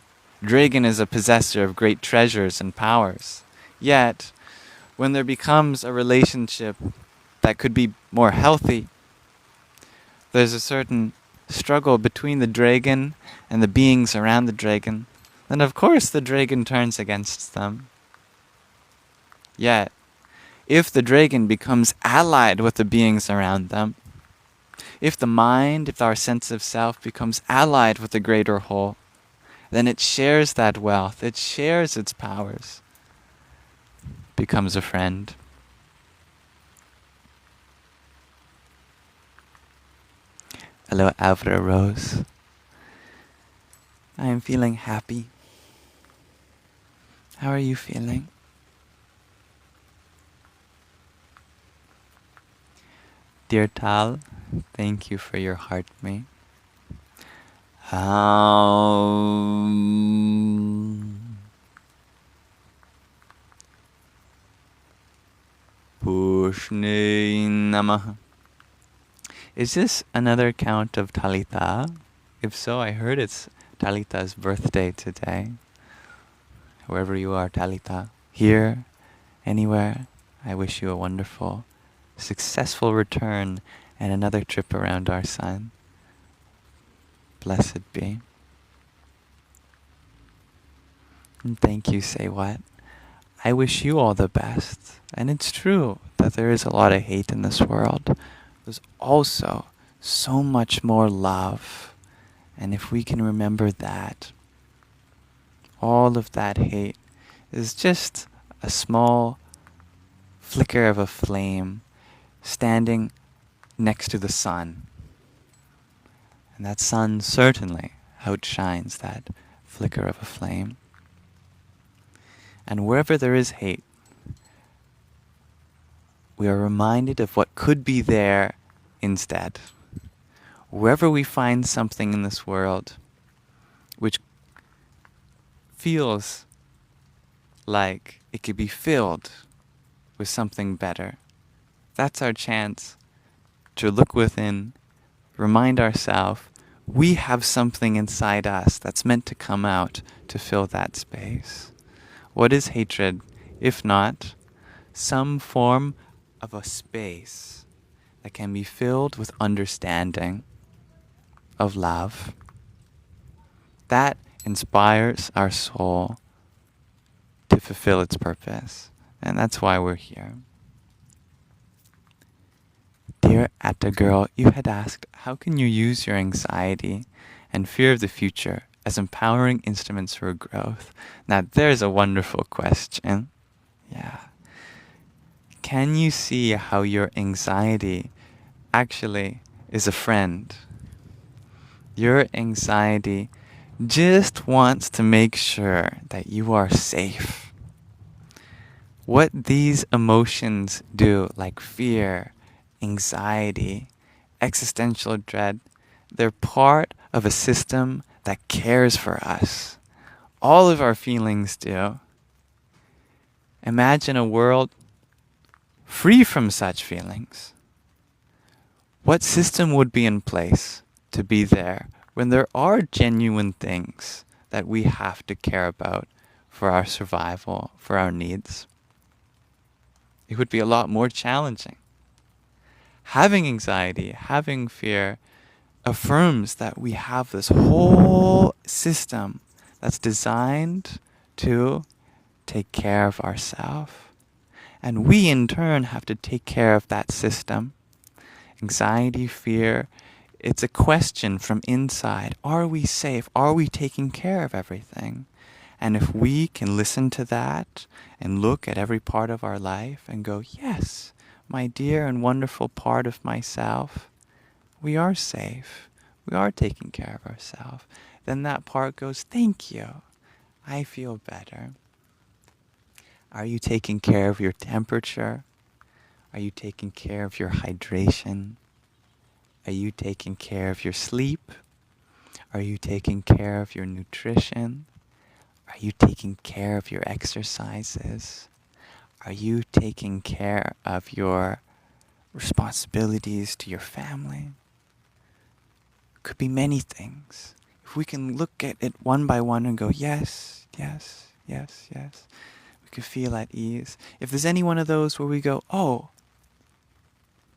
Dragon is a possessor of great treasures and powers. Yet, when there becomes a relationship that could be more healthy, there's a certain struggle between the dragon and the beings around the dragon, then of course the dragon turns against them. Yet, if the dragon becomes allied with the beings around them, if the mind, if our sense of self becomes allied with the greater whole, then it shares that wealth, it shares its powers, becomes a friend. Hello, Alvaro Rose. I am feeling happy. How are you feeling? Dear Tal, thank you for your heart me. Pushne Namaha. Is this another count of Talitha? If so, I heard it's Talitha's birthday today. Wherever you are, Talitha, here, anywhere, I wish you a wonderful, successful return and another trip around our sun. Blessed be. And thank you, Say What. I wish you all the best. And it's true that there is a lot of hate in this world. There's also so much more love. And if we can remember that, all of that hate is just a small flicker of a flame standing next to the sun. And that sun certainly outshines that flicker of a flame. And wherever there is hate, we are reminded of what could be there instead. Wherever we find something in this world which feels like it could be filled with something better, that's our chance to look within, remind ourselves we have something inside us that's meant to come out to fill that space. What is hatred, if not some form of a space that can be filled with understanding of love? That inspires our soul to fulfill its purpose. And that's why we're here. Dear Atta Girl, you had asked, how can you use your anxiety and fear of the future as empowering instruments for growth? Now, there's a wonderful question. Yeah. Can you see how your anxiety actually is a friend? Your anxiety just wants to make sure that you are safe. What these emotions do, like fear, anxiety, existential dread, they're part of a system that cares for us. All of our feelings do. Imagine a world free from such feelings. What system would be in place to be there when there are genuine things that we have to care about for our survival, for our needs? It would be a lot more challenging. Having anxiety, having fear, affirms that we have this whole system that's designed to take care of ourselves. And we in turn have to take care of that system. Anxiety, fear, it's a question from inside. Are we safe? Are we taking care of everything? And if we can listen to that and look at every part of our life and go, yes, my dear and wonderful part of myself, we are safe. We are taking care of ourselves. Then that part goes, thank you. I feel better. Are you taking care of your temperature? Are you taking care of your hydration? Are you taking care of your sleep? Are you taking care of your nutrition? Are you taking care of your exercises? Are you taking care of your responsibilities to your family? Could be many things. If we can look at it one by one and go, yes, yes, yes, yes, we could feel at ease. If there's any one of those where we go, oh,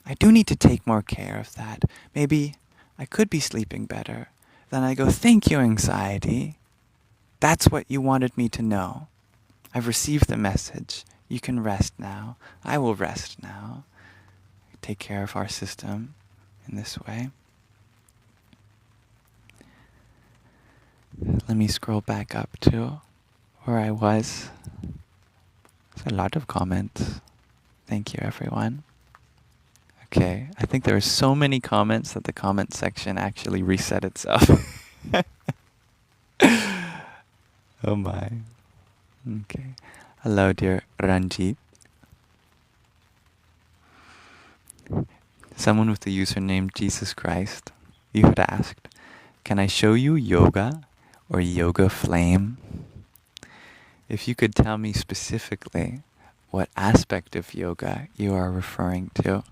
I do need to take more care of that. Maybe I could be sleeping better. Then I go, thank you, anxiety. That's what you wanted me to know. I've received the message. You can rest now. I will rest now. Take care of our system in this way. Let me scroll back up to where I was. There's a lot of comments. Thank you, everyone. Okay, I think there are so many comments that the comment section actually reset itself. Oh my. Okay. Hello, dear Ranjit. Someone with the username Jesus Christ, you had asked, can I show you yoga or yoga flame? If you could tell me specifically what aspect of yoga you are referring to,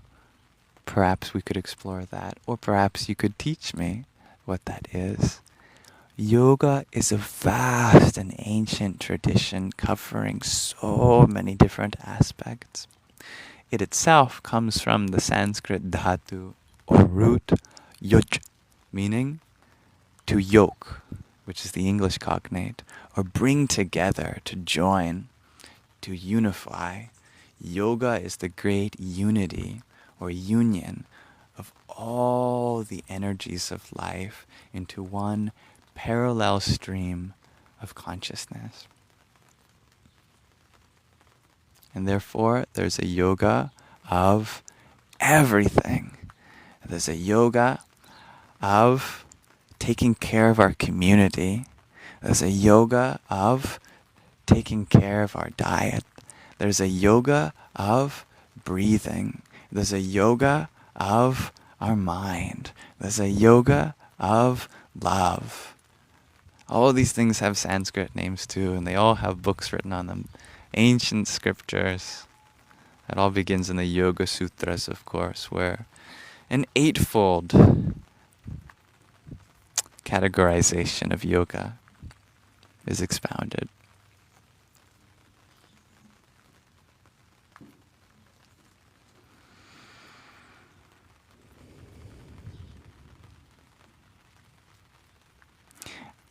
perhaps we could explore that, or perhaps you could teach me what that is. Yoga is a vast and ancient tradition covering so many different aspects. It itself comes from the Sanskrit dhatu or root yuj, meaning to yoke, which is the English cognate, or bring together, to join, to unify. Yoga is the great unity or union of all the energies of life into one parallel stream of consciousness. And therefore, there's a yoga of everything. There's a yoga of taking care of our community. There's a yoga of taking care of our diet. There's a yoga of breathing. There's a yoga of our mind. There's a yoga of love. All these things have Sanskrit names too, and they all have books written on them. Ancient scriptures. It all begins in the Yoga Sutras, of course, where an eightfold categorization of yoga is expounded.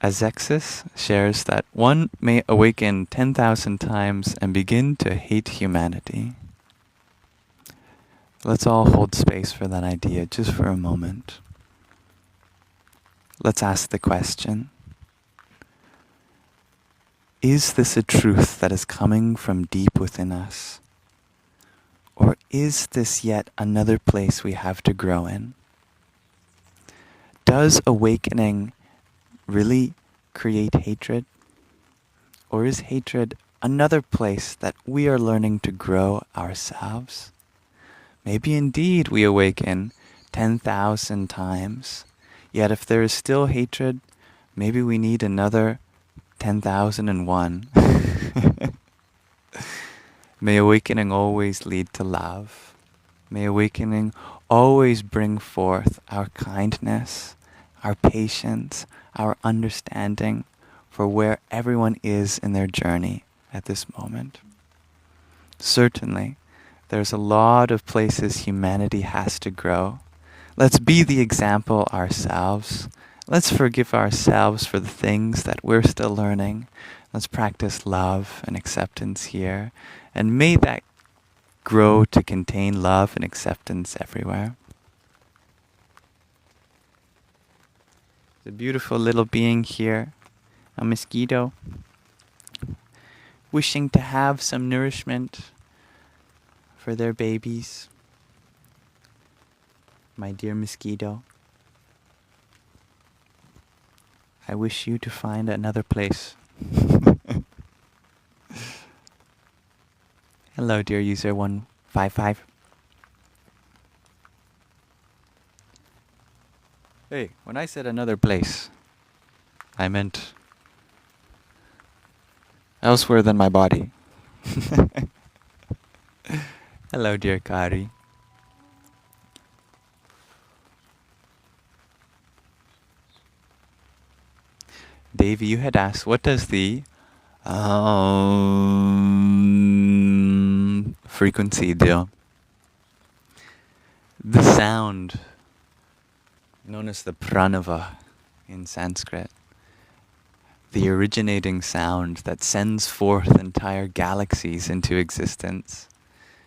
Azexis shares that one may awaken 10,000 times and begin to hate humanity. Let's all hold space for that idea just for a moment. Let's ask the question, is this a truth that is coming from deep within us? Or is this yet another place we have to grow in? Does awakening really create hatred? Or is hatred another place that we are learning to grow ourselves? Maybe indeed we awaken 10,000 times, yet if there is still hatred, maybe we need another 10,001. May awakening always lead to love. May awakening always bring forth our kindness, our patience, our understanding for where everyone is in their journey at this moment. Certainly, there's a lot of places humanity has to grow. Let's be the example ourselves. Let's forgive ourselves for the things that we're still learning. Let's practice love and acceptance here. And may that grow to contain love and acceptance everywhere. The beautiful little being here, a mosquito, wishing to have some nourishment for their babies. My dear mosquito, I wish you to find another place. Hello, dear user 155. Hey, when I said another place, I meant elsewhere than my body. Hello, dear Kari. Davy, you had asked, what does the frequency do? The sound known as the pranava in Sanskrit, the originating sound that sends forth entire galaxies into existence.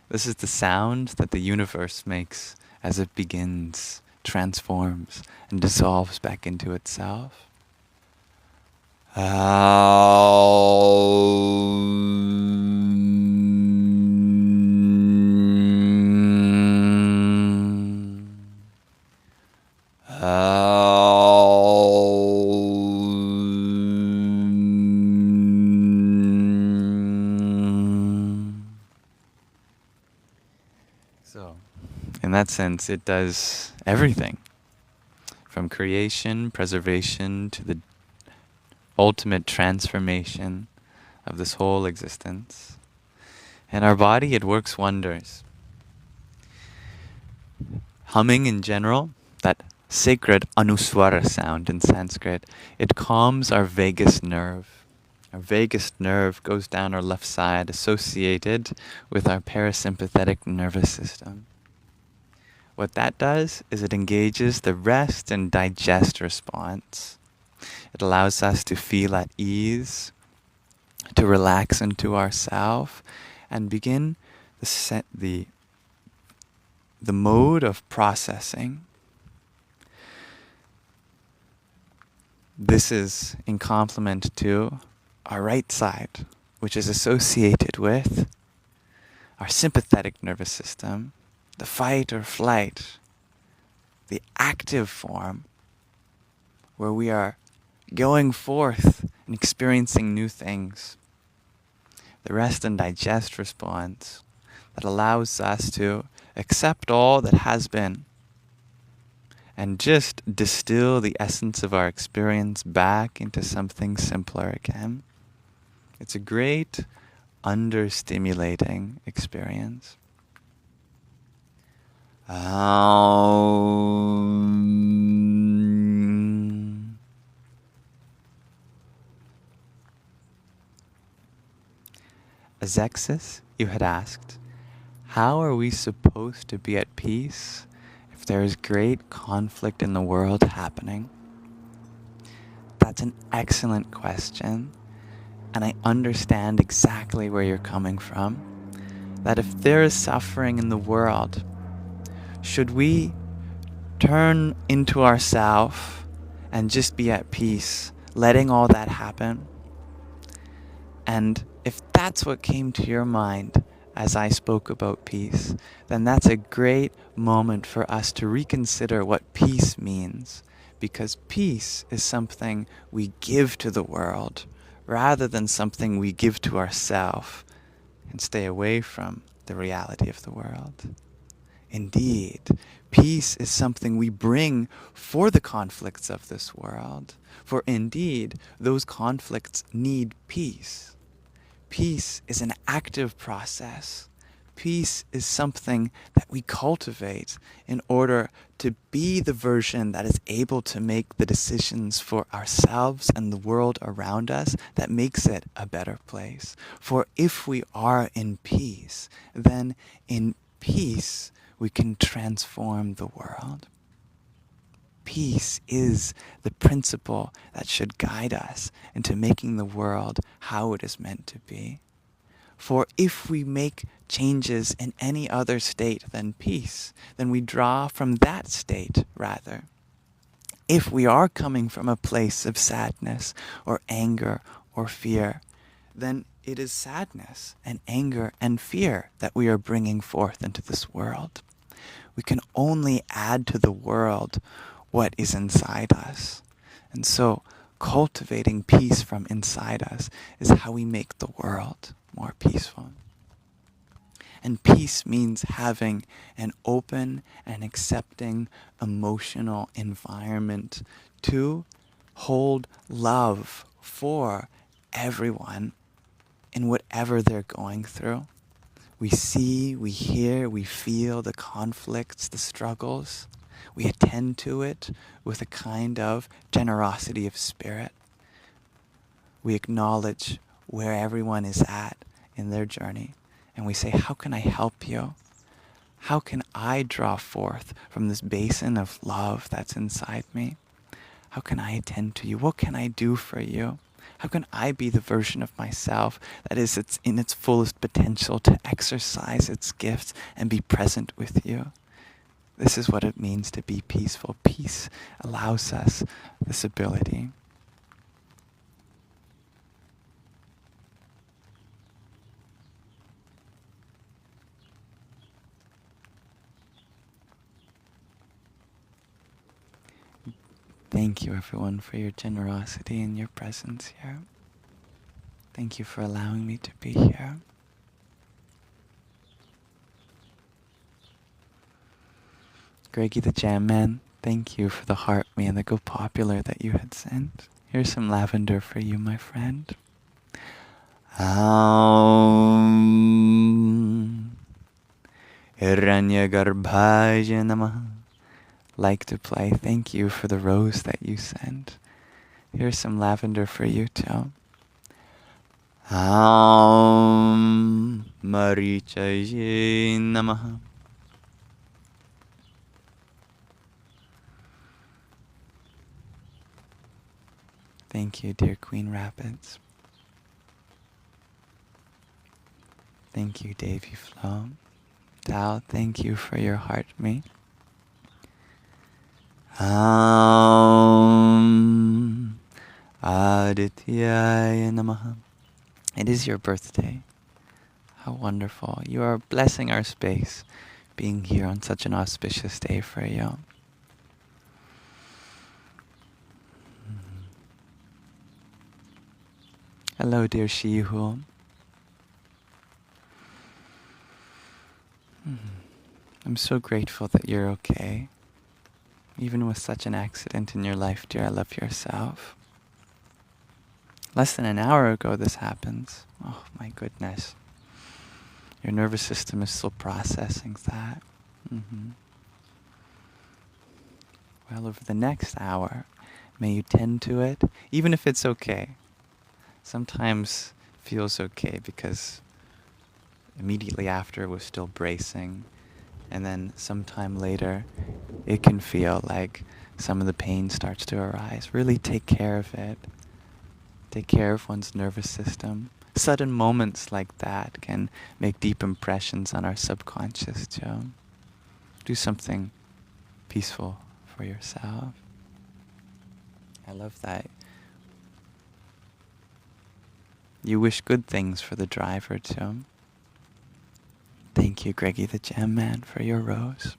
This is the sound that the universe makes as it begins, transforms, and dissolves back into itself. So, in that sense, it does everything. From creation, preservation, to the ultimate transformation of this whole existence. In our body, it works wonders. Humming in general, that sacred anuswara sound in Sanskrit, it calms our vagus nerve. Our vagus nerve goes down our left side, associated with our parasympathetic nervous system. What that does is it engages the rest and digest response. It allows us to feel at ease, to relax into ourself, and begin the mode of processing. This is in complement to our right side, which is associated with our sympathetic nervous system, the fight or flight, the active form, where we are going forth and experiencing new things. The rest and digest response that allows us to accept all that has been and just distill the essence of our experience back into something simpler again. It's a great understimulating experience. Azexis, you had asked, how are we supposed to be at peace if there is great conflict in the world happening? That's an excellent question, and I understand exactly where you're coming from. That if there is suffering in the world, should we turn into ourselves and just be at peace, letting all that happen? And if that's what came to your mind as I spoke about peace, then that's a great moment for us to reconsider what peace means. Because peace is something we give to the world rather than something we give to ourselves and stay away from the reality of the world. Indeed, peace is something we bring for the conflicts of this world. For indeed, those conflicts need peace. Peace is an active process. Peace is something that we cultivate in order to be the version that is able to make the decisions for ourselves and the world around us that makes it a better place. For if we are in peace, then in peace we can transform the world. Peace is the principle that should guide us into making the world how it is meant to be. For if we make changes in any other state than peace, then we draw from that state rather. If we are coming from a place of sadness or anger or fear, then it is sadness and anger and fear that we are bringing forth into this world. We can only add to the world what is inside us. And so cultivating peace from inside us is how we make the world more peaceful. And peace means having an open and accepting emotional environment to hold love for everyone in whatever they're going through. We see, we hear, we feel the conflicts, the struggles. We attend to it with a kind of generosity of spirit. We acknowledge where everyone is at in their journey. And we say, how can I help you? How can I draw forth from this basin of love that's inside me? How can I attend to you? What can I do for you? How can I be the version of myself that is in its fullest potential to exercise its gifts and be present with you? This is what it means to be peaceful. Peace allows us this ability. Thank you, everyone, for your generosity and your presence here. Thank you for allowing me to be here. Greggy the Jam Man, thank you for the heart me and the Go Popular that you had sent. Here's some lavender for you, my friend. Hiranyagarbhaya Namaha. Like to play. Thank you for the rose that you sent. Here's some lavender for you too. Marichaye Namaha. Thank you, dear Queen Rapids. Thank you, Davy Flo. Dal, thank you for your heart me. Adityaya Namaha. It is your birthday. How wonderful. You are blessing our space, being here on such an auspicious day for you. Hello, dear Shihu. I'm so grateful that you're okay. Even with such an accident in your life, dear, I love yourself. Less than an hour ago this happens. Oh my goodness. Your nervous system is still processing that. Well, over the next hour, may you tend to it, even if it's okay. Sometimes it feels okay because immediately after it was still bracing, and then sometime later it can feel like some of the pain starts to arise. Really take care of it. Take care of one's nervous system. Sudden moments like that can make deep impressions on our subconscious too. Do something peaceful for yourself. I love that. You wish good things for the driver too. Thank you, Greggy the Jam Man, for your rose.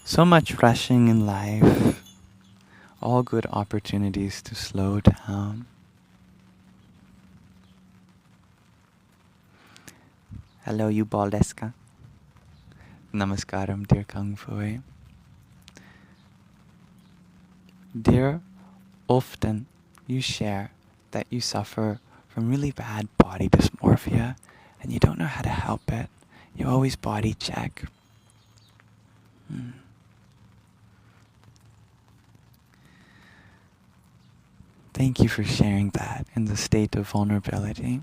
So much rushing in life. All good opportunities to slow down. Hello, you Baldeska. Namaskaram, dear Kung Fui. Dear, often you share that you suffer from really bad body dysmorphia and you don't know how to help it. You always body check. Thank you for sharing that in the state of vulnerability.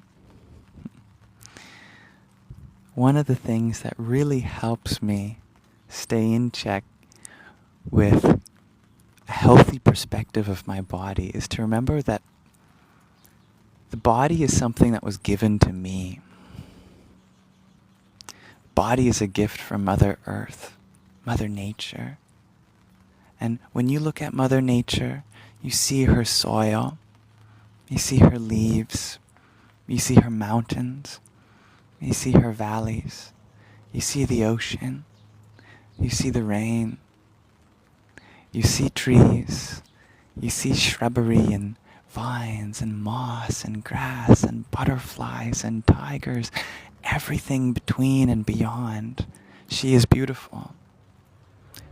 One of the things that really helps me stay in check with a healthy perspective of my body is to remember that the body is something that was given to me. Body is a gift from Mother Earth, Mother Nature. And when you look at Mother Nature, you see her soil, you see her leaves, you see her mountains, you see her valleys, you see the ocean, you see the rain, you see trees, you see shrubbery and vines and moss and grass and butterflies and tigers, everything between and beyond. She is beautiful.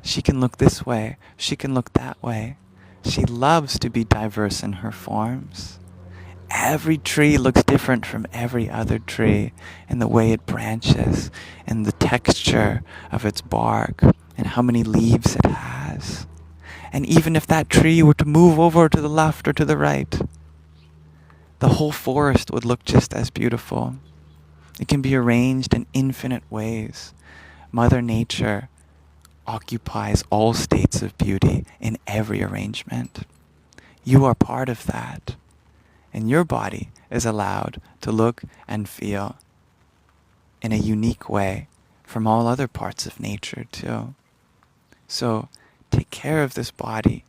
She can look this way, she can look that way. She loves to be diverse in her forms. Every tree looks different from every other tree in the way it branches, and the texture of its bark, and how many leaves it has. And even if that tree were to move over to the left or to the right, the whole forest would look just as beautiful. It can be arranged in infinite ways. Mother Nature occupies all states of beauty in every arrangement. You are part of that. And your body is allowed to look and feel in a unique way from all other parts of nature too. So take care of this body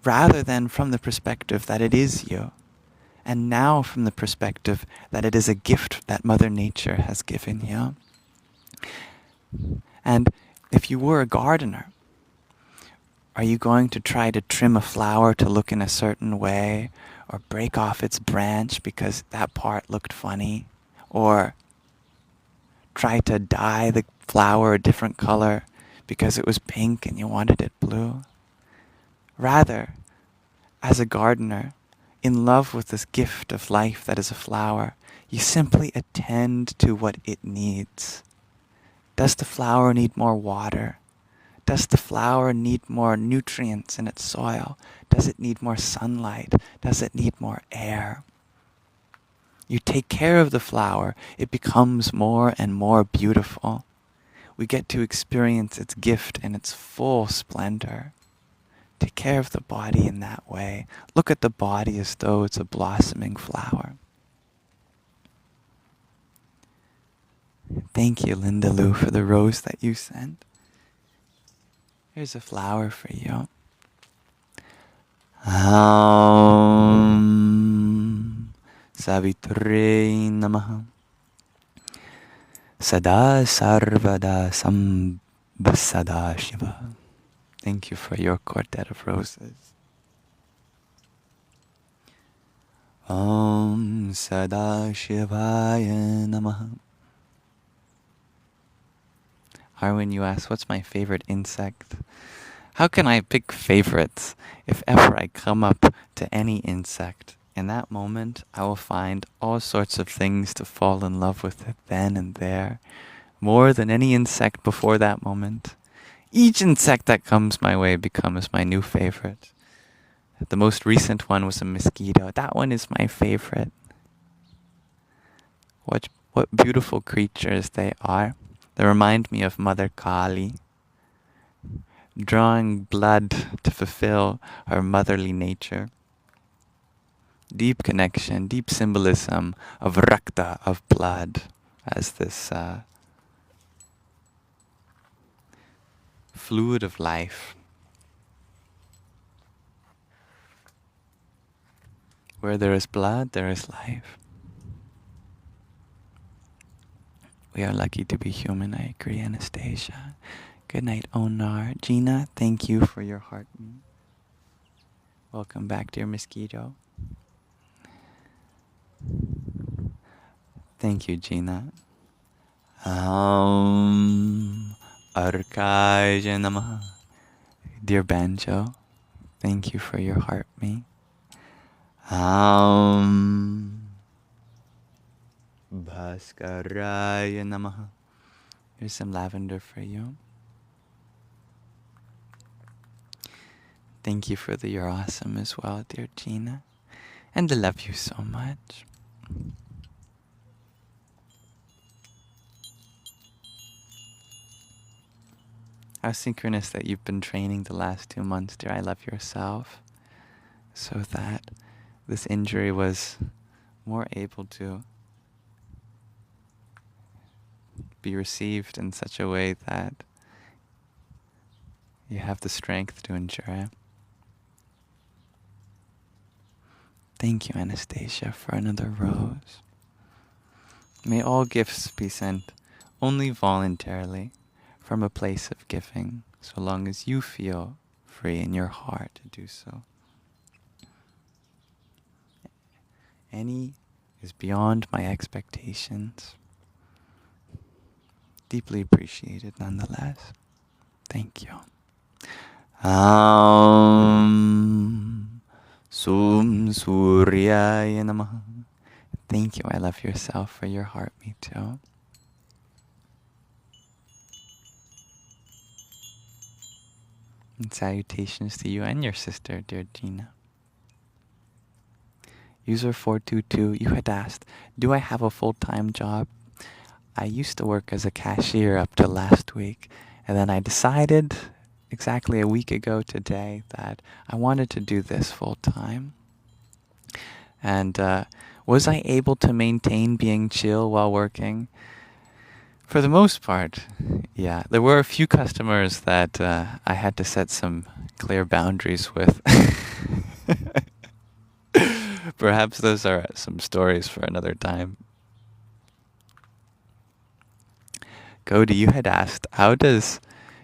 rather than from the perspective that it is you, and now from the perspective that it is a gift that Mother Nature has given you. And if you were a gardener, are you going to try to trim a flower to look in a certain way, or break off its branch because that part looked funny, or try to dye the flower a different color because it was pink and you wanted it blue? Rather, as a gardener, in love with this gift of life that is a flower, you simply attend to what it needs. Does the flower need more water? Does the flower need more nutrients in its soil? Does it need more sunlight? Does it need more air? You take care of the flower, it becomes more and more beautiful. We get to experience its gift in its full splendor. Take care of the body in that way. Look at the body as though it's a blossoming flower. Thank you, Linda Lou, for the rose that you sent. Here's a flower for you. Savitri Namaha. Sada Sarvada Sambasada Shiva. Thank you for your quartet of roses. Om Sada Shivaya Namaha. Arwin, you ask, what's my favorite insect? How can I pick favorites? If ever I come up to any insect, in that moment I will find all sorts of things to fall in love with it then and there, more than any insect before that moment. Each insect that comes my way becomes my new favorite. The most recent one was a mosquito. That one is my favorite. What beautiful creatures they are. They remind me of Mother Kali, drawing blood to fulfill her motherly nature. Deep connection, deep symbolism of rakta, of blood, as this fluid of life. Where there is blood, there is life. We are lucky to be human, I agree, Anastasia. Good night, Onar. Gina, thank you for your heart. Welcome back, dear mosquito. Thank you, Gina. Arkaya Namaha. Dear Banjo, thank you for your heart, me. Bhaskaraya Namaha. Here's some lavender for you. Thank you for the you're awesome as well, dear Gina. And I love you so much. How synchronous that you've been training the last 2 months, dear. I love yourself. So that this injury was more able to be received in such a way that you have the strength to endure it. Thank you, Anastasia, for another rose. May all gifts be sent only voluntarily from a place of giving, so long as you feel free in your heart to do so. Any is beyond my expectations. Deeply appreciated nonetheless. Thank you. Sum Suryaya Namaha. Thank you. I love yourself for your heart, me too. And salutations to you and your sister, dear Gina. User422, you had asked, do I have a full-time job? I used to work as a cashier up to last week, and then I decided exactly a week ago today that I wanted to do this full-time. And was I able to maintain being chill while working? For the most part, yeah. There were a few customers that I had to set some clear boundaries with. Perhaps those are some stories for another time. Cody, you had asked, how does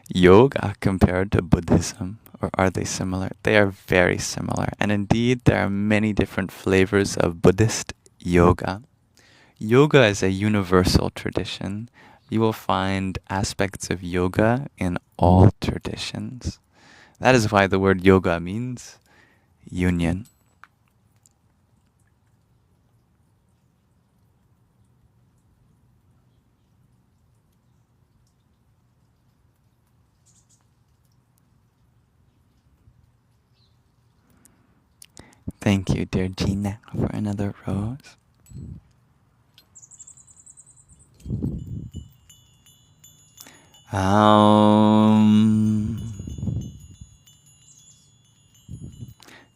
yoga compare to Buddhism? Or are they similar? They are very similar. And indeed, there are many different flavors of Buddhist yoga. Yoga is a universal tradition. You will find aspects of yoga in all traditions. That is why the word yoga means union. Thank you, dear Gina, for another rose.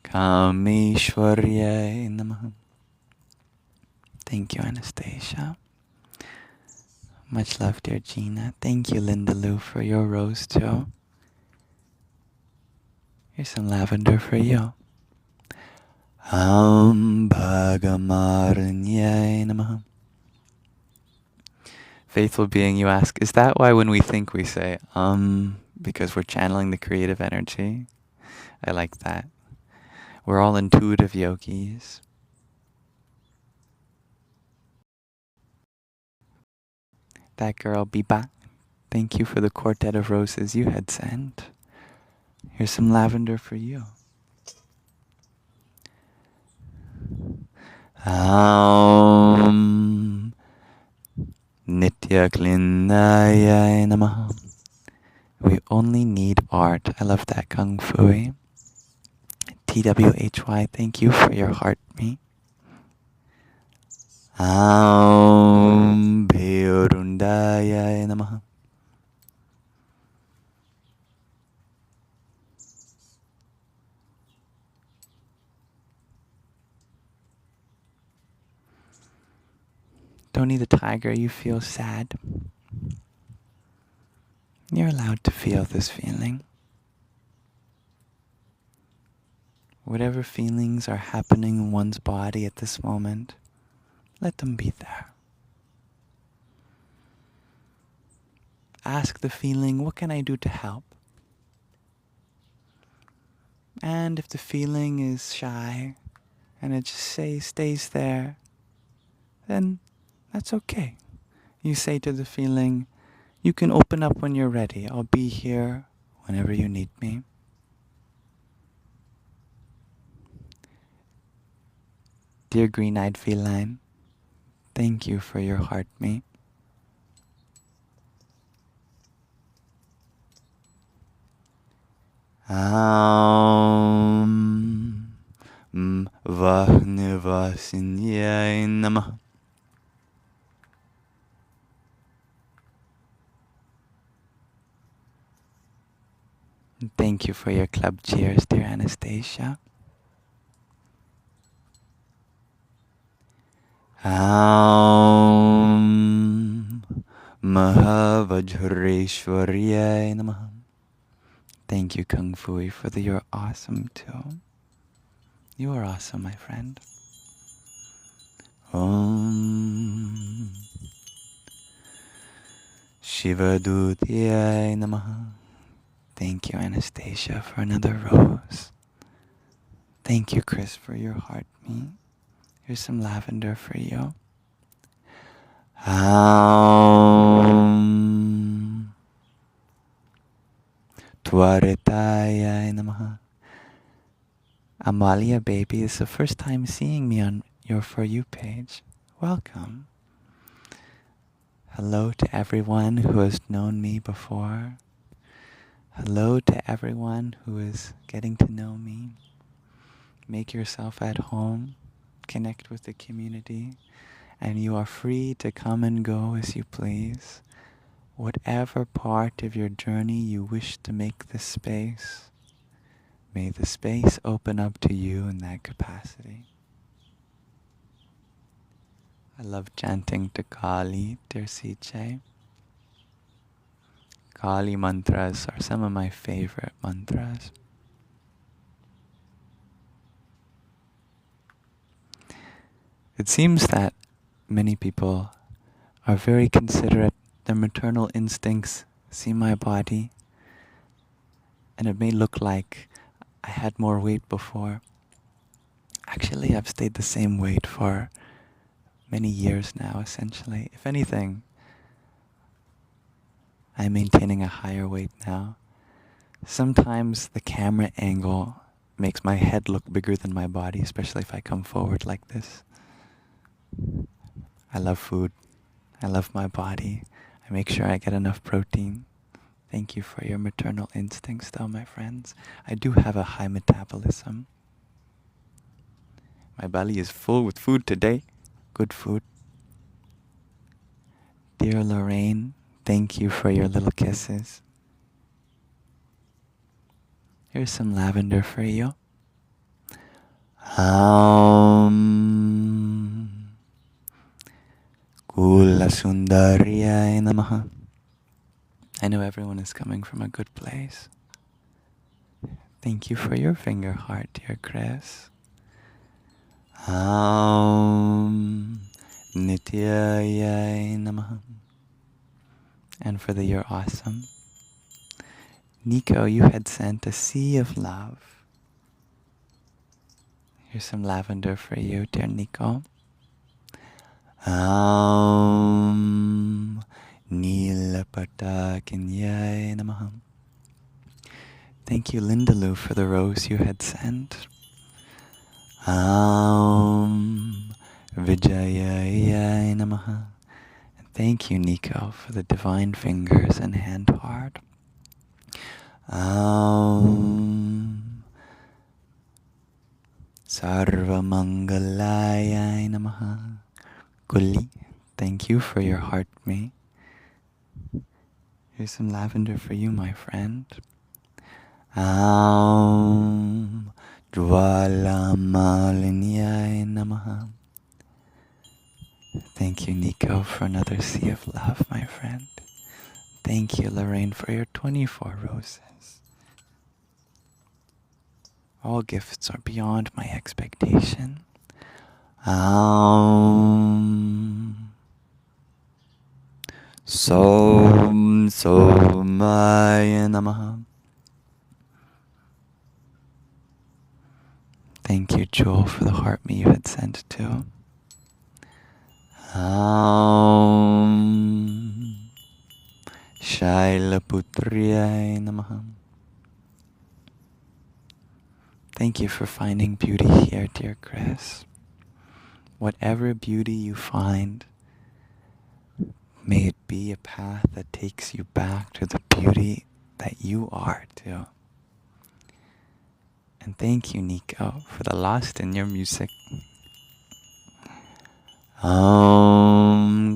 Kāmeśvarī namaha. Thank you, Anastasia. Much love, dear Gina. Thank you, Linda Lou, for your rose too. Here's some lavender for you. Bhagamaranyai namaha. Faithful being, you ask, is that why when we think we say because we're channeling the creative energy? I like that. We're all intuitive yogis. That girl, Biba, thank you for the quartet of roses you had sent. Here's some lavender for you. Nitya Klinaya Namaha. We only need art. I love that, Kung Fui. TWHY, thank you for your heart me. Bhirundaya Namaha. Tony the Tiger, you feel sad. You're allowed to feel this feeling. Whatever feelings are happening in one's body at this moment, let them be there. Ask the feeling, what can I do to help? And if the feeling is shy, and it just stays there, then that's okay. You say to the feeling, you can open up when you're ready. I'll be here whenever you need me. Dear green-eyed feline, thank you for your heart me. Vahnivasinyai Namaha. Thank you for your club cheers, dear Anastasia. Mahavajreshwariyai Namaha. Thank you, Kung Fui, for you're awesome too. You are awesome, my friend. Shivadutiyai Namaha. Thank you, Anastasia, for another rose. Thank you, Chris, for your heart me. Here's some lavender for you. Twaritaya Namaha. Amalia, baby, it's the first time seeing me on your For You page. Welcome. Hello to everyone who has known me before. Hello to everyone who is getting to know me. Make yourself at home. connect with the community, and you are free to come and go as you please. Whatever part of your journey you wish to make this space, may the space open up to you in that capacity. I love chanting to Kali, Tirsiche. Kali mantras are some of my favorite mantras. It seems that many people are very considerate. Their maternal instincts see my body, and it may look like I had more weight before. Actually, I've stayed the same weight for many years now, essentially. If anything, I'm maintaining a higher weight now. Sometimes the camera angle makes my head look bigger than my body, especially if I come forward like this. I love food. I love my body. I make sure I get enough protein. Thank you for your maternal instincts, though, my friends. I do have a high metabolism. My belly is full with food today. Good food. Dear Lorraine, thank you for your little kisses. Here's some lavender for you. Kula Sundariyai Namaha. I know everyone is coming from a good place. Thank you for your finger heart, dear Chris. Nityayai Namaha. And for the You're Awesome. Nico, you had sent a sea of love. Here's some lavender for you, dear Nico. Nilapata Kinyai Namaha. Thank you, Lindaloo, for the rose you had sent. Vijayayai Namaha. And thank you, Nico, for the divine fingers and hand heart. Sarvamangalayai Namaha. Kuli, thank you for your heart me. Here's some lavender for you, my friend. Dvalamalinyai Namaha. Thank you, Nico, for another sea of love, my friend. Thank you, Lorraine, for your 24 roses. All gifts are beyond my expectation. Somaya Namaha. Thank you, Jewel, for the heart me you had sent too. Shailaputriyai Namaha. Thank you for finding beauty here, dear Chris. Whatever beauty you find, may it be a path that takes you back to the beauty that you are too. And thank you, Nico, for the lost in your music.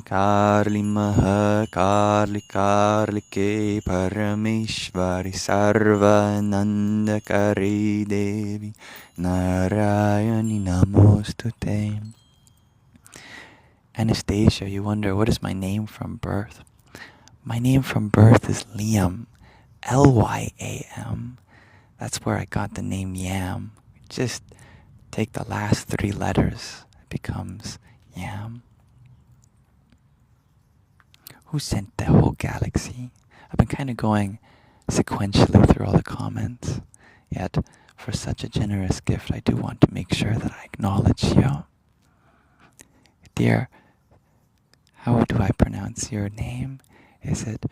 Karli Maha Karli Karlike Parameshvari Sarvananda Kari Devi Narayani Namostute. Anastasia, you wonder, what is my name from birth? My name from birth is Liam, Lyam. That's where I got the name Yam. Just take the last 3 letters, it becomes Yam. Who sent the whole galaxy? I've been kind of going sequentially through all the comments. Yet, for such a generous gift, I do want to make sure that I acknowledge you. Dear, how do I pronounce your name? Is it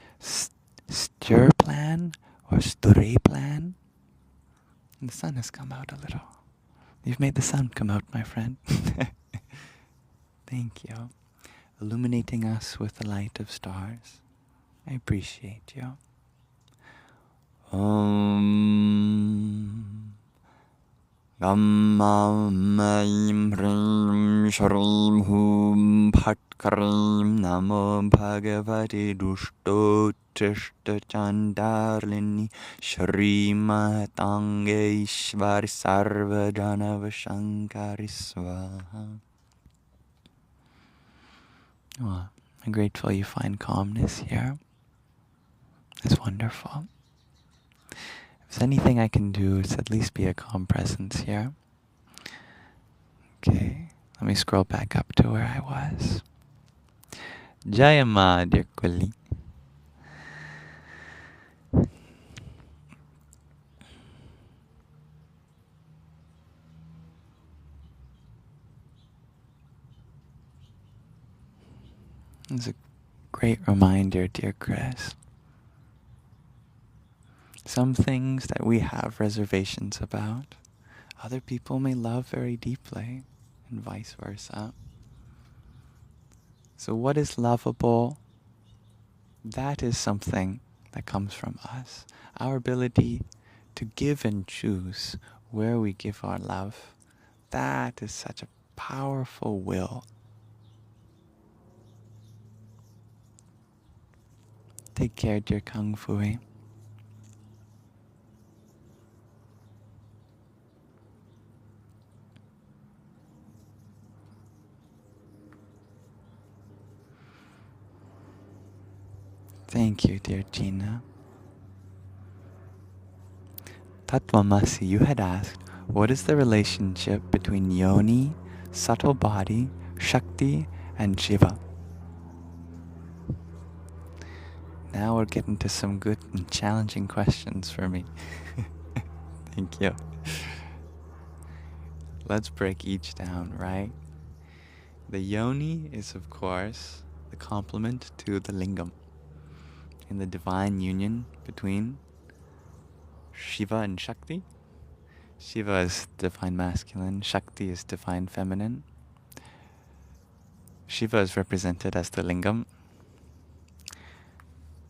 Sturplan or Stureplan? The sun has come out a little. You've made the sun come out, my friend. Thank you. Illuminating us with the light of stars. I appreciate you. Gamma Maim Hrim Shrim Hum Phat Karim Namo Bhagavate Dushto Tishta Chandarlini Shrimatangeishvari Sarvajana Shankari Swaha. Oh, I'm grateful you find calmness here. It's wonderful. If there's anything I can do, it's at least be a calm presence here. Okay, let me scroll back up to where I was. Jayama, dear Kuli. It's a great reminder, dear Chris. Some things that we have reservations about, other people may love very deeply, and vice versa. So what is lovable? That is something that comes from us. Our ability to give and choose where we give our love, that is such a powerful will. Take care, dear Kung Fui. Thank you, dear Gina. Tatvamasi, you had asked, what is the relationship between yoni, subtle body, Shakti, and Shiva? Now we're getting to some good and challenging questions for me. Thank you. Let's break each down, right? The yoni is, of course, the complement to the lingam in the divine union between Shiva and Shakti. Shiva is divine masculine, Shakti is divine feminine. Shiva is represented as the lingam.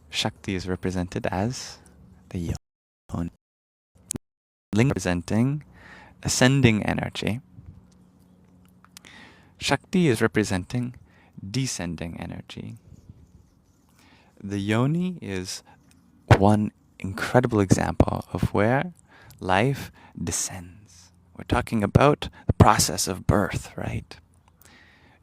Shakti is represented as the yoni. Lingam representing ascending energy. Shakti is representing descending energy. The yoni is one incredible example of where life descends. We're talking about the process of birth, right?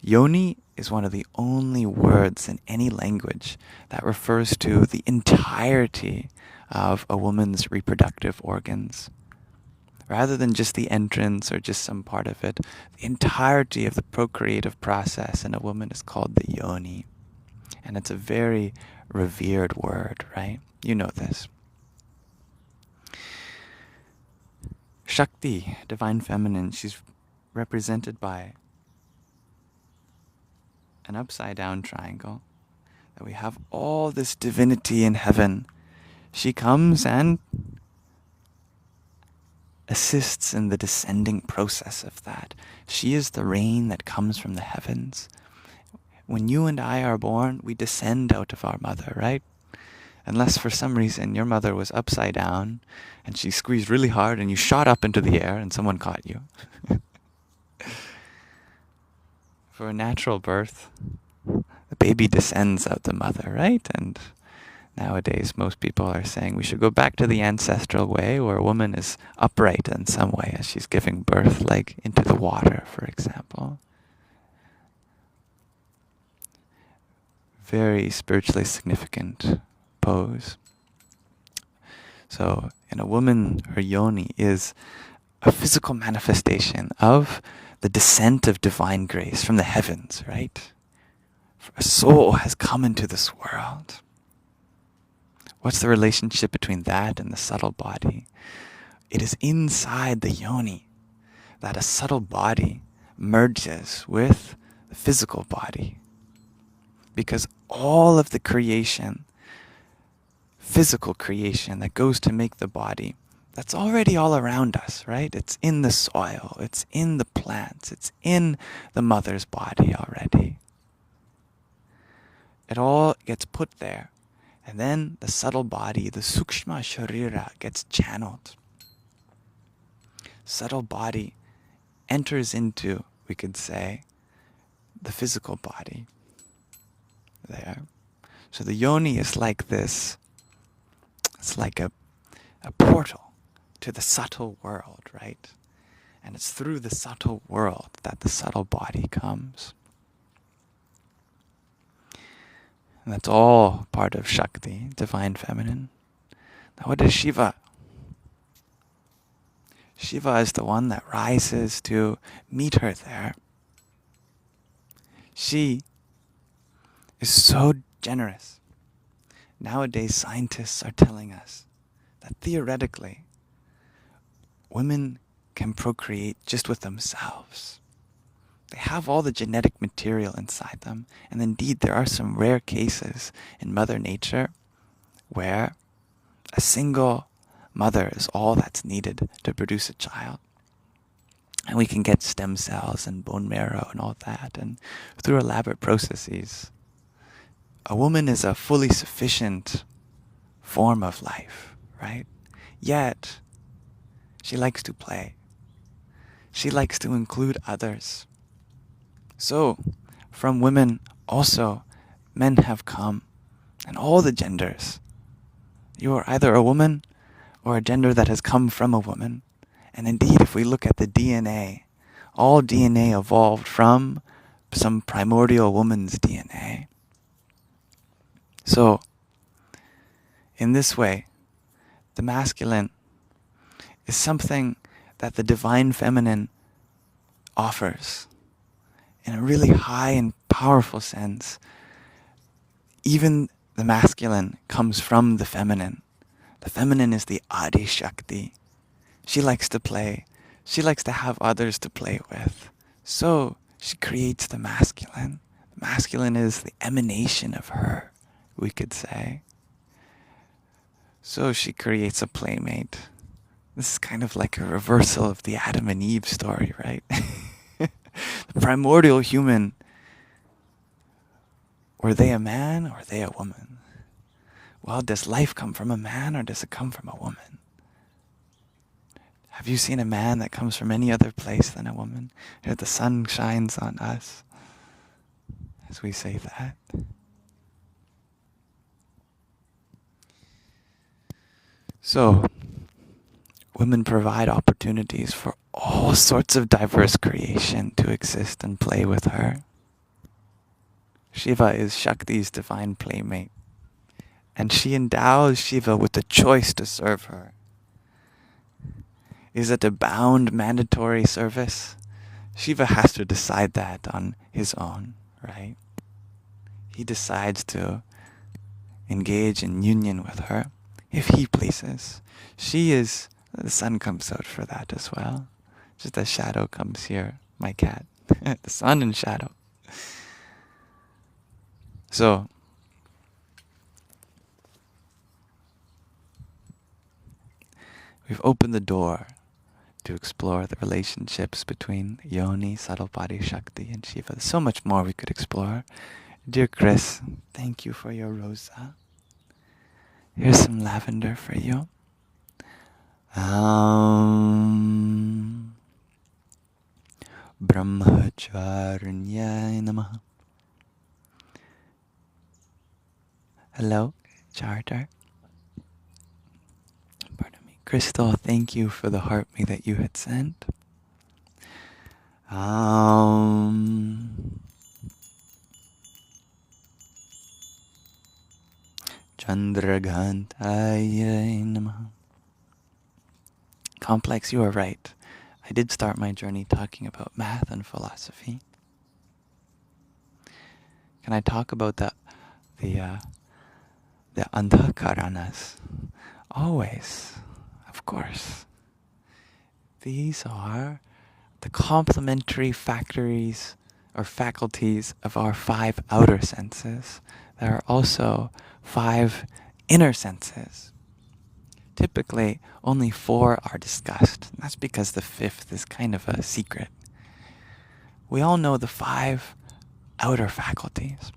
Yoni is one of the only words in any language that refers to the entirety of a woman's reproductive organs. Rather than just the entrance or just some part of it, the entirety of the procreative process in a woman is called the yoni. And it's a very revered word, right? You know this. Shakti, divine feminine, she's represented by an upside down triangle. That we have all this divinity in heaven. She comes and assists in the descending process of that. She is the rain that comes from the heavens. When you and I are born, we descend out of our mother, right? Unless for some reason your mother was upside down and she squeezed really hard and you shot up into the air and someone caught you. For a natural birth, the baby descends out the mother, right? And nowadays most people are saying we should go back to the ancestral way where a woman is upright in some way as she's giving birth, like into the water, for example. Very spiritually significant pose. So in a woman, her yoni is a physical manifestation of the descent of divine grace from the heavens, right? A soul has come into this world. What's the relationship between that and the subtle body? It is inside the yoni that a subtle body merges with the physical body. Because all of the creation, physical creation that goes to make the body, that's already all around us, right? It's in the soil, it's in the plants, it's in the mother's body already. It all gets put there. And then the subtle body, the sukshma sharira, gets channeled. subtle body enters into, we could say, the physical body there. So the yoni is like this. It's like a portal to the subtle world, right? And it's through the subtle world that the subtle body comes. And that's all part of Shakti, divine feminine. Now what is Shiva? Shiva is the one that rises to meet her there. She is so generous. Nowadays, scientists are telling us that theoretically, women can procreate just with themselves. They have all the genetic material inside them. And indeed, there are some rare cases in Mother Nature where a single mother is all that's needed to produce a child. And we can get stem cells and bone marrow and all that. And through elaborate processes, a woman is a fully sufficient form of life, right? Yet, she likes to play. She likes to include others. So, from women also, men have come, and all the genders. You are either a woman or a gender that has come from a woman. And indeed, if we look at the DNA, all DNA evolved from some primordial woman's DNA. So, in this way, the masculine is something that the divine feminine offers in a really high and powerful sense. Even the masculine comes from the feminine. The feminine is the Adi Shakti. She likes to play. She likes to have others to play with. So she creates the masculine. The masculine is the emanation of her, we could say. So she creates a playmate. This is kind of like a reversal of the Adam and Eve story, right? The primordial human, were they a man or were they a woman? Well, does life come from a man or does it come from a woman? Have you seen a man that comes from any other place than a woman? Here the sun shines on us, as we say that. So, women provide opportunities for all sorts of diverse creation to exist and play with her. Shiva is Shakti's divine playmate, and she endows Shiva with the choice to serve her. Is it a bound, mandatory service? Shiva has to decide that on his own, right? He decides to engage in union with her if he pleases. She is, the sun comes out for that as well. Just a shadow comes here, my cat. The sun and shadow. So, we've opened the door to explore the relationships between Yoni, subtle body, Shakti, and Shiva. There's so much more we could explore. Dear Chris, thank you for your rosa. Here's some lavender for you. Brahmacharanyai namaha. Hello, Charter. Pardon me. Crystal, thank you for the heart me that you had sent. Chandraghantaya namaha. Complex, you are right. I did start my journey talking about math and philosophy. Can I talk about the andhakaranas? Always, of course. These are the complementary factories or faculties of our 5 outer senses. There are also 5 inner senses. Typically, only 4 are discussed. That's because the 5th is kind of a secret. We all know the 5 outer faculties.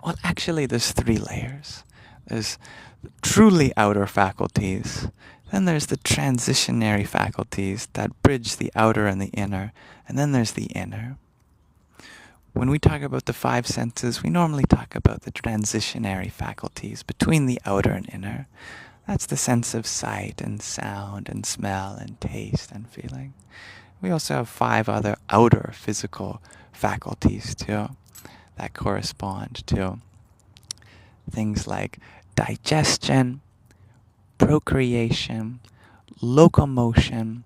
Well, actually, there's 3 layers. There's truly outer faculties Then there's the transitionary faculties that bridge the outer and the inner. And then there's the inner. When we talk about the five senses, we normally talk about the transitionary faculties between the outer and inner. That's the sense of sight and sound and smell and taste and feeling. We also have five other outer physical faculties too that correspond to things like digestion, procreation, locomotion.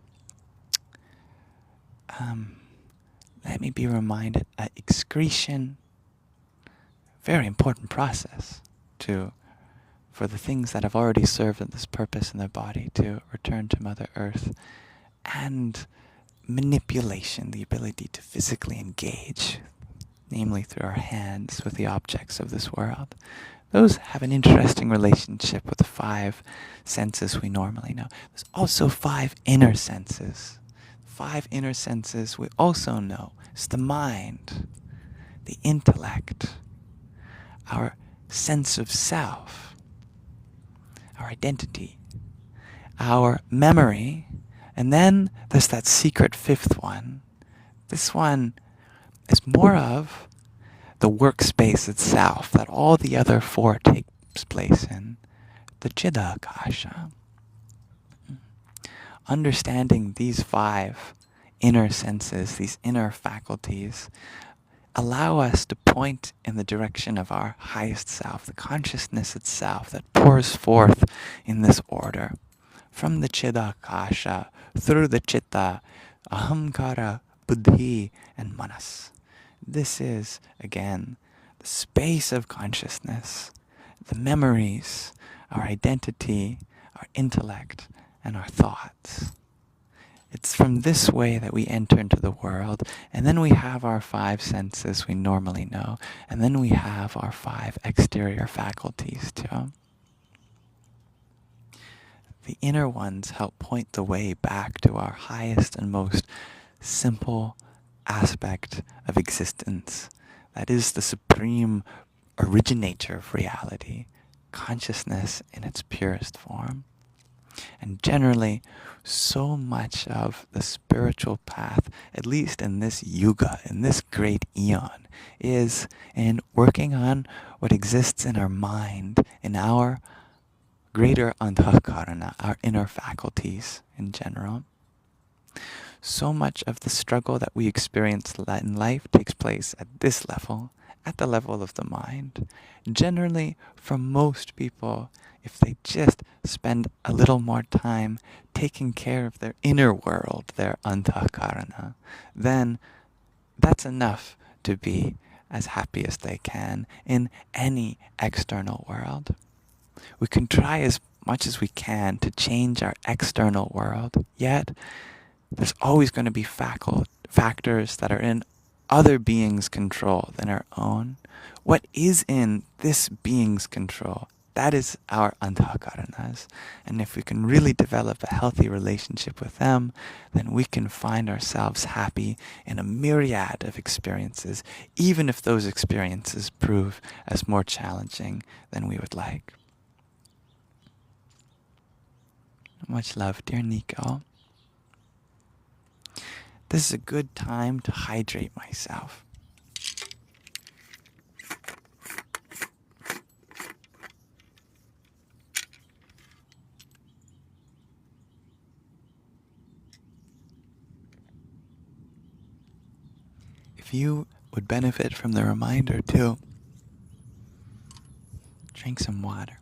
Let me be reminded, excretion. Very important process for the things that have already served this purpose in their body to return to Mother Earth. And manipulation, the ability to physically engage, namely through our hands with the objects of this world. Those have an interesting relationship with the five senses we normally know. There's also five inner senses. Five inner senses we also know. It's the mind, the intellect, our sense of self, our identity, our memory, and then there's that secret fifth one. This one is more of the workspace itself that all the other four takes place in, the Chidakasha. Understanding these five inner senses, these inner faculties, allow us to point in the direction of our highest self, the consciousness itself that pours forth in this order. From the Chidakasha, through the Chitta, Ahamkara, Buddhi, and Manas. This is, again, the space of consciousness, the memories, our identity, our intellect, and our thoughts. It's from this way that we enter into the world, and then we have our five senses we normally know, and then we have our five exterior faculties too. The inner ones help point the way back to our highest and most simple aspect of existence. That is the supreme originator of reality, consciousness in its purest form. And generally, so much of the spiritual path, at least in this yuga, in this great eon, is in working on what exists in our mind, in our greater antahkarana, our inner faculties in general. So much of the struggle that we experience in life takes place at this level, at the level of the mind. Generally, for most people, if they just spend a little more time taking care of their inner world, their antahkarana, then that's enough to be as happy as they can in any external world. We can try as much as we can to change our external world, yet there's always going to be factors that are in other beings' control than our own. What is in this being's control? That is our antahkaranas. And if we can really develop a healthy relationship with them, then we can find ourselves happy in a myriad of experiences, even if those experiences prove as more challenging than we would like. Much love, dear Nico. This is a good time to hydrate myself. If you would benefit from the reminder too, drink some water.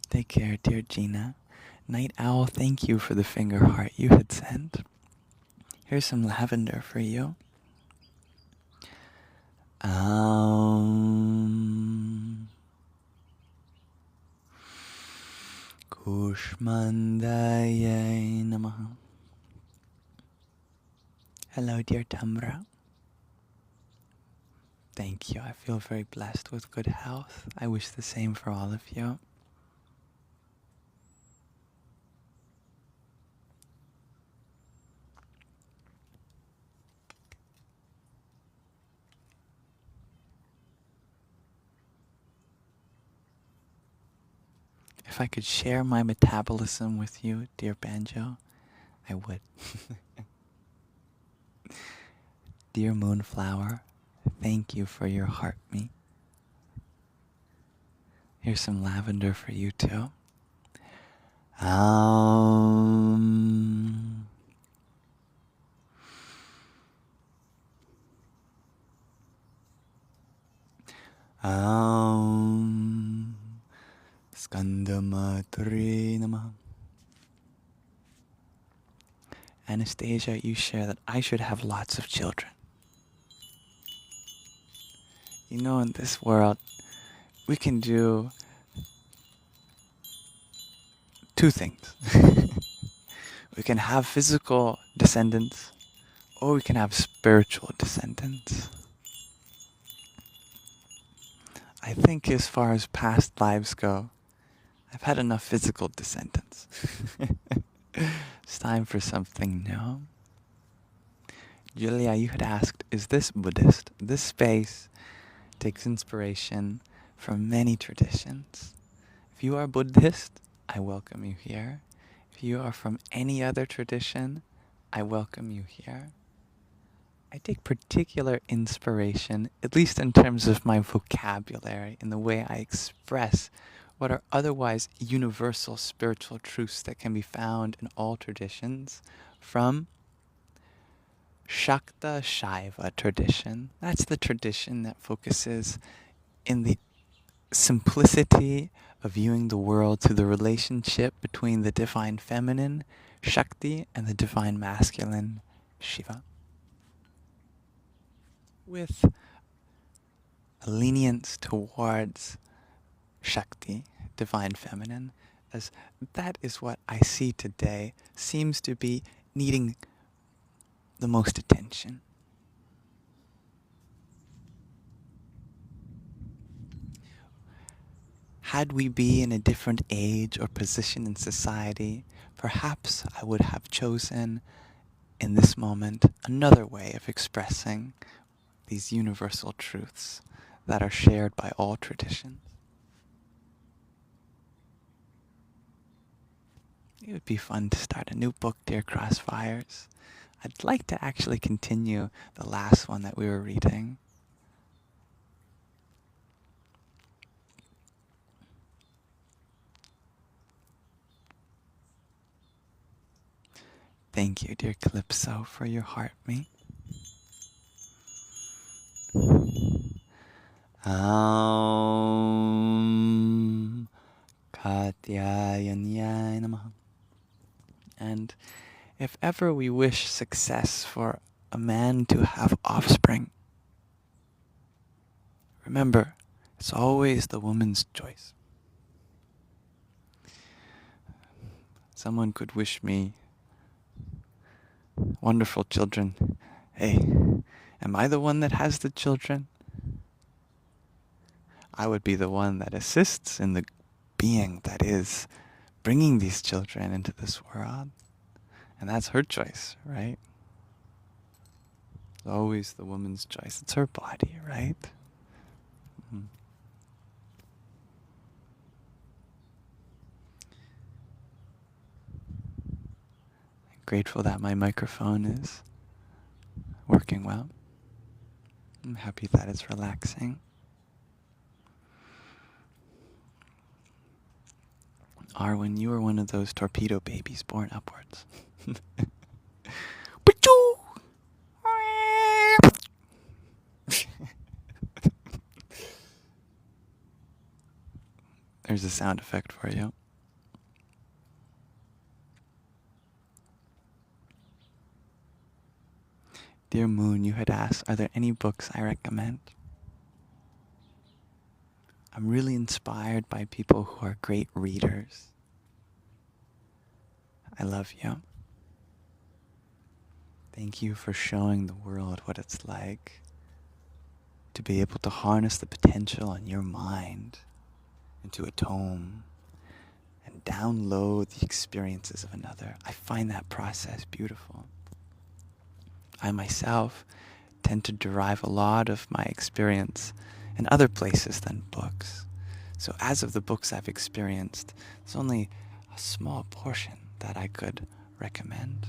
Take care, dear Gina. Night Owl, thank you for the finger heart you had sent. Here's some lavender for you. Kushmandaya Namaha. Hello, dear Tamra. Thank you. I feel very blessed with good health. I wish the same for all of you. if I could share my metabolism with you, dear Banjo, I would. Dear Moonflower, thank you for your heart me. Here's some lavender for you too. Skandamatri Namaha. Anastasia, you share that I should have lots of children. You know, in this world, we can do two things. We can have physical descendants, or we can have spiritual descendants. I think as far as past lives go, I've had enough physical descendants. It's time for something new. Julia, you had asked, is this Buddhist? This space takes inspiration from many traditions. If you are Buddhist, I welcome you here. If you are from any other tradition, I welcome you here. I take particular inspiration, at least in terms of my vocabulary, in the way I express what are otherwise universal spiritual truths that can be found in all traditions, from Shakta Shaiva tradition. That's the tradition that focuses in the simplicity of viewing the world through the relationship between the divine feminine, Shakti, and the divine masculine, Shiva, with a lenience towards Shakti, divine feminine, as that is what I see today seems to be needing the most attention. Had we been in a different age or position in society, perhaps I would have chosen, in this moment, another way of expressing these universal truths that are shared by all traditions. It would be fun to start a new book, dear Crossfires. I'd like to actually continue the last one that we were reading. Thank you, dear Calypso, for your heart me. Katyayanyaya Namaha. And if ever we wish success for a man to have offspring, remember, it's always the woman's choice. Someone could wish me wonderful children. Hey, am I the one that has the children? I would be the one that assists in the being that is bringing these children into this world. And that's her choice, right? It's always the woman's choice. It's her body, right? Mm-hmm. I'm grateful that my microphone is working well. I'm happy that it's relaxing. Arwen, you are one of those torpedo babies born upwards. There's a sound effect for you. Dear Moon, you had asked, are there any books I recommend? I'm really inspired by people who are great readers. I love you. Thank you for showing the world what it's like to be able to harness the potential in your mind into a tome and download the experiences of another. I find that process beautiful. I myself tend to derive a lot of my experience in other places than books. So as of the books I've experienced, there's only a small portion that I could recommend.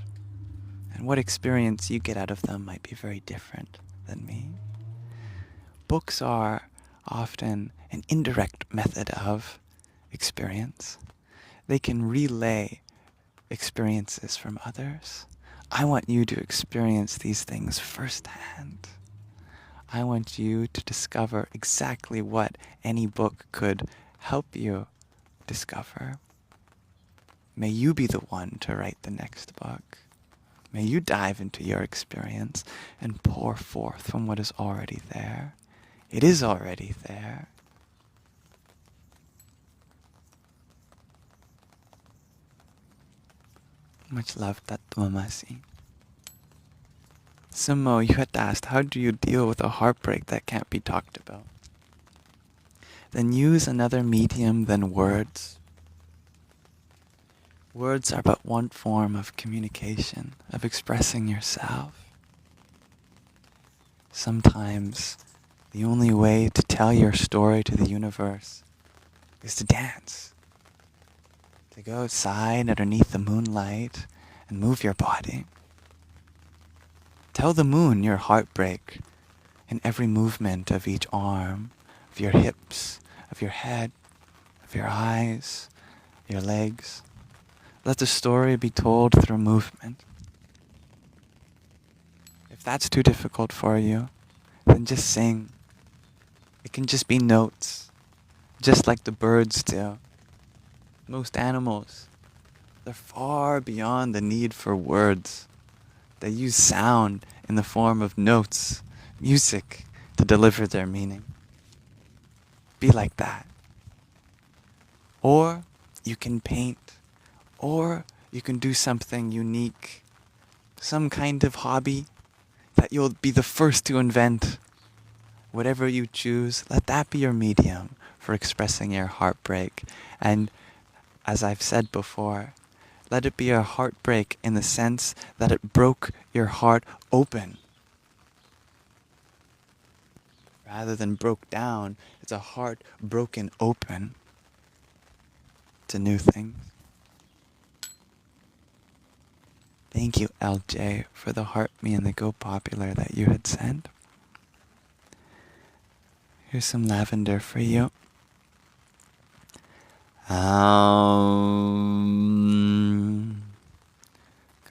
And what experience you get out of them might be very different than me. Books are often an indirect method of experience. They can relay experiences from others. I want you to experience these things firsthand. I want you to discover exactly what any book could help you discover. May you be the one to write the next book. May you dive into your experience and pour forth from what is already there. It is already there. Much love, Tatvamasi. Simo, you had asked, how do you deal with a heartbreak that can't be talked about? Then use another medium than words. Words are but one form of communication, of expressing yourself. Sometimes the only way to tell your story to the universe is to dance. To go outside underneath the moonlight and move your body. Tell the moon your heartbreak in every movement of each arm, of your hips, of your head, of your eyes, your legs. Let the story be told through movement. If that's too difficult for you, then just sing. It can just be notes, just like the birds do. Most animals, they're far beyond the need for words. They use sound in the form of notes, music, to deliver their meaning. Be like that. Or you can paint. Or you can do something unique. Some kind of hobby that you'll be the first to invent. Whatever you choose, let that be your medium for expressing your heartbreak. And as I've said before, let it be a heartbreak in the sense that it broke your heart open. Rather than broke down, it's a heart broken open to new things. Thank you, LJ, for the heart me and the Go Popular that you had sent. Here's some lavender for you.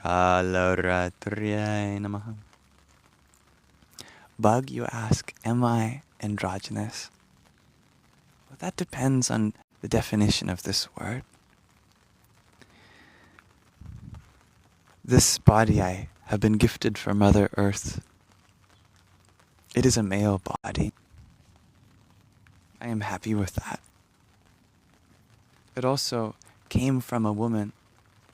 Kalaratriyai namaha. Bug, you ask, am I androgynous? Well, that depends on the definition of this word. This body I have been gifted from Mother Earth. It is a male body. I am happy with that. It also came from a woman,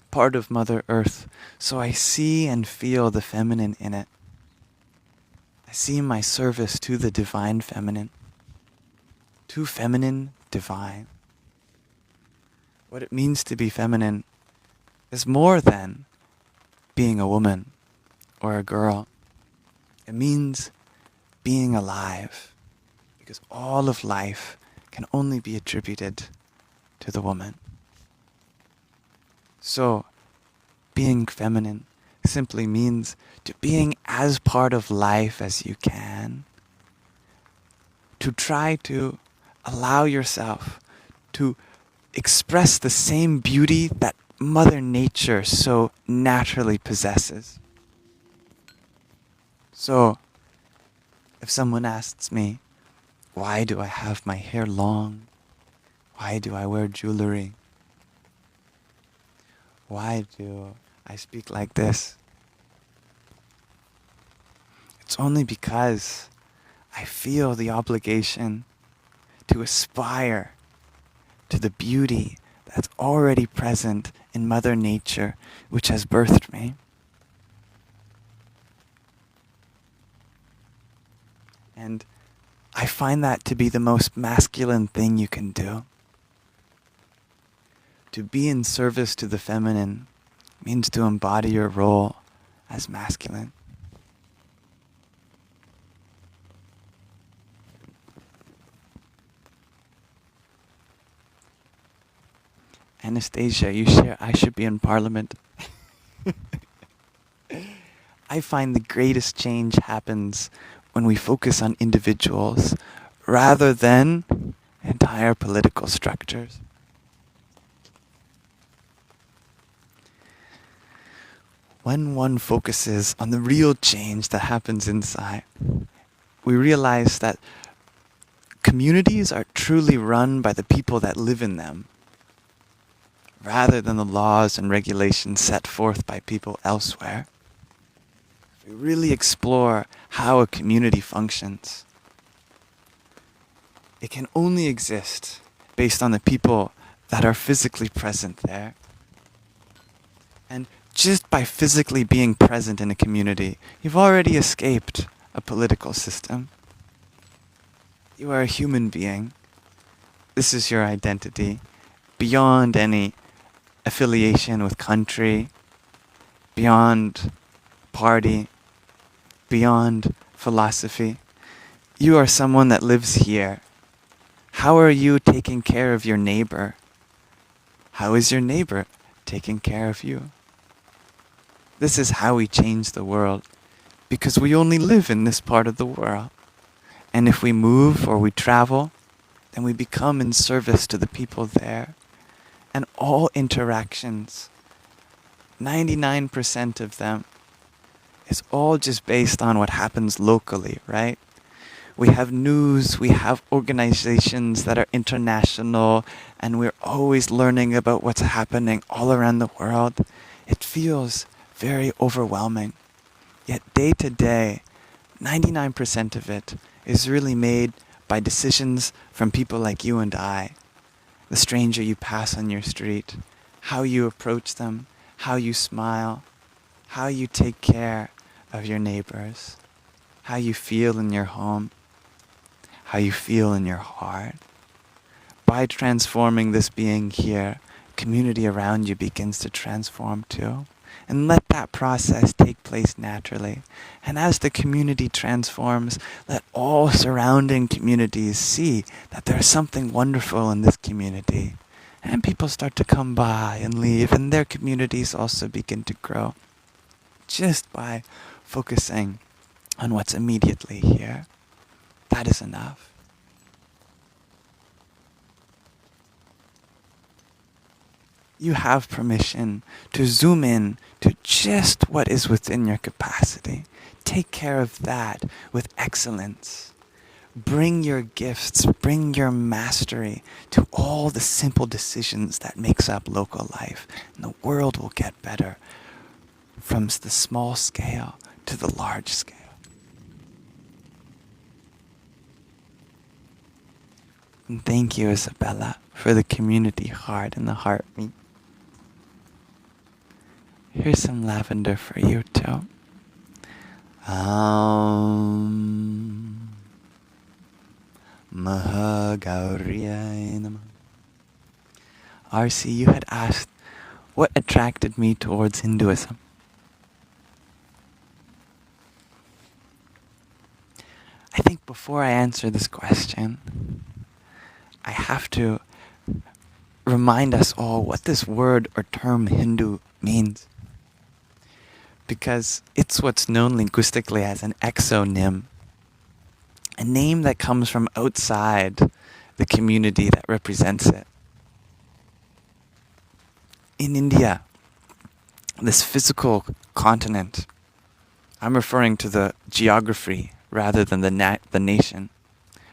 part of Mother Earth, so I see and feel the feminine in it. I see my service to the divine feminine. To feminine, divine. What it means to be feminine is more than being a woman or a girl. It means being alive, because all of life can only be attributed to the woman. So, being feminine simply means to being as part of life as you can. To try to allow yourself to express the same beauty that Mother Nature so naturally possesses. So, if someone asks me, why do I have my hair long? Why do I wear jewelry? Why do I speak like this? It's only because I feel the obligation to aspire to the beauty that's already present in Mother Nature, which has birthed me. And I find that to be the most masculine thing you can do. To be in service to the feminine means to embody your role as masculine. Anastasia, you share I should be in parliament. I find the greatest change happens when we focus on individuals rather than entire political structures. When one focuses on the real change that happens inside, we realize that communities are truly run by the people that live in them, rather than the laws and regulations set forth by people elsewhere. We really explore how a community functions. It can only exist based on the people that are physically present there. And just by physically being present in a community, you've already escaped a political system. You are a human being. This is your identity, beyond any affiliation with country, beyond party, beyond philosophy. You are someone that lives here. How are you taking care of your neighbor? How is your neighbor taking care of you? This is how we change the world, because we only live in this part of the world. And if we move or we travel, then we become in service to the people there. And all interactions, 99% of them, is all just based on what happens locally, right? We have news, we have organizations that are international, and we're always learning about what's happening all around the world. It feels very overwhelming. Yet day to day, 99% of it is really made by decisions from people like you and I. The stranger you pass on your street, how you approach them, how you smile, how you take care of your neighbors, how you feel in your home, how you feel in your heart. By transforming this being here, community around you begins to transform too. And let that process take place naturally. And as the community transforms, let all surrounding communities see that there's something wonderful in this community. And people start to come by and leave, and their communities also begin to grow. Just by focusing on what's immediately here. That is enough. You have permission to zoom in to just what is within your capacity. Take care of that with excellence. Bring your gifts, bring your mastery to all the simple decisions that makes up local life, and the world will get better from the small scale to the large scale. And thank you, Isabella, for the community heart and the heartbeat. Here's some lavender for you too. Mahagauriyai Namah. RC, you had asked what attracted me towards Hinduism. I think before I answer this question, I have to remind us all what this word or term Hindu means. Because it's what's known linguistically as an exonym, a name that comes from outside the community that represents it. In India, this physical continent, I'm referring to the geography rather than the nation,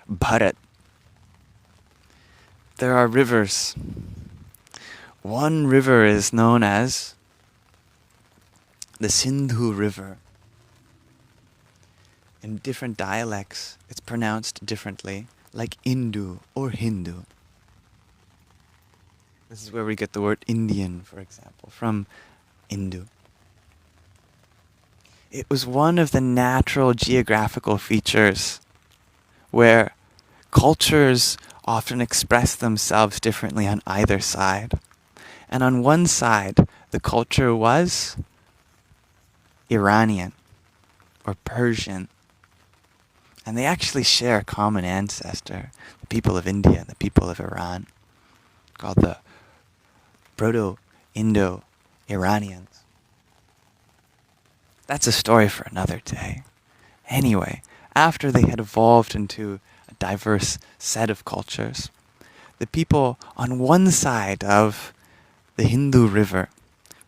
Bharat. There are rivers. One river is known as the Sindhu River. In different dialects, it's pronounced differently, like Indu or Hindu. This is where we get the word Indian, for example, from Indu. It was one of the natural geographical features where cultures often express themselves differently on either side. And on one side, the culture was Iranian or Persian. And they actually share a common ancestor, the people of India and the people of Iran, called the Proto-Indo-Iranians. That's a story for another day. Anyway, after they had evolved into a diverse set of cultures, the people on one side of the Hindu River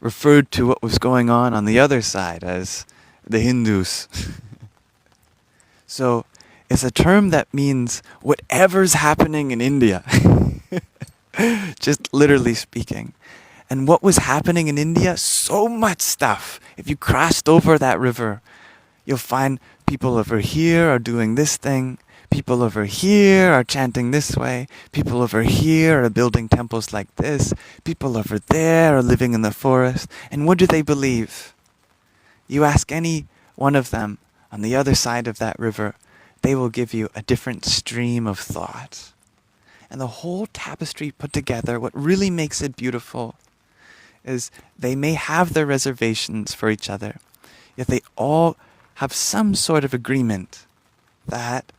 referred to what was going on the other side as the Hindus. So it's a term that means whatever's happening in India, just literally speaking. And what was happening in India? So much stuff. If you crossed over that river, you'll find people over here are doing this thing. People over here are chanting this way. People over here are building temples like this. People over there are living in the forest. And what do they believe? You ask any one of them on the other side of that river, they will give you a different stream of thought. And the whole tapestry put together, what really makes it beautiful is they may have their reservations for each other, yet they all have some sort of agreement that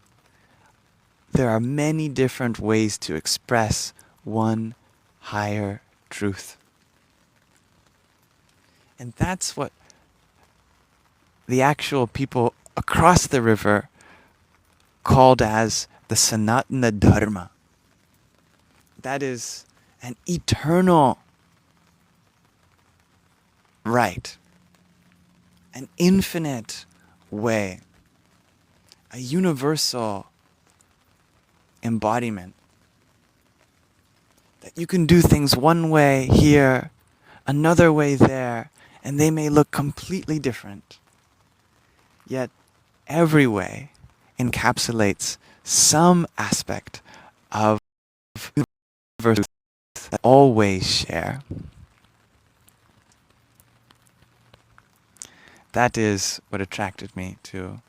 there are many different ways to express one higher truth. And that's what the actual people across the river called as the Sanatana Dharma. That is an eternal right, an infinite way, a universal embodiment. That you can do things one way here, another way there, and they may look completely different. Yet every way encapsulates some aspect of universal truth that all ways share. That is what attracted me to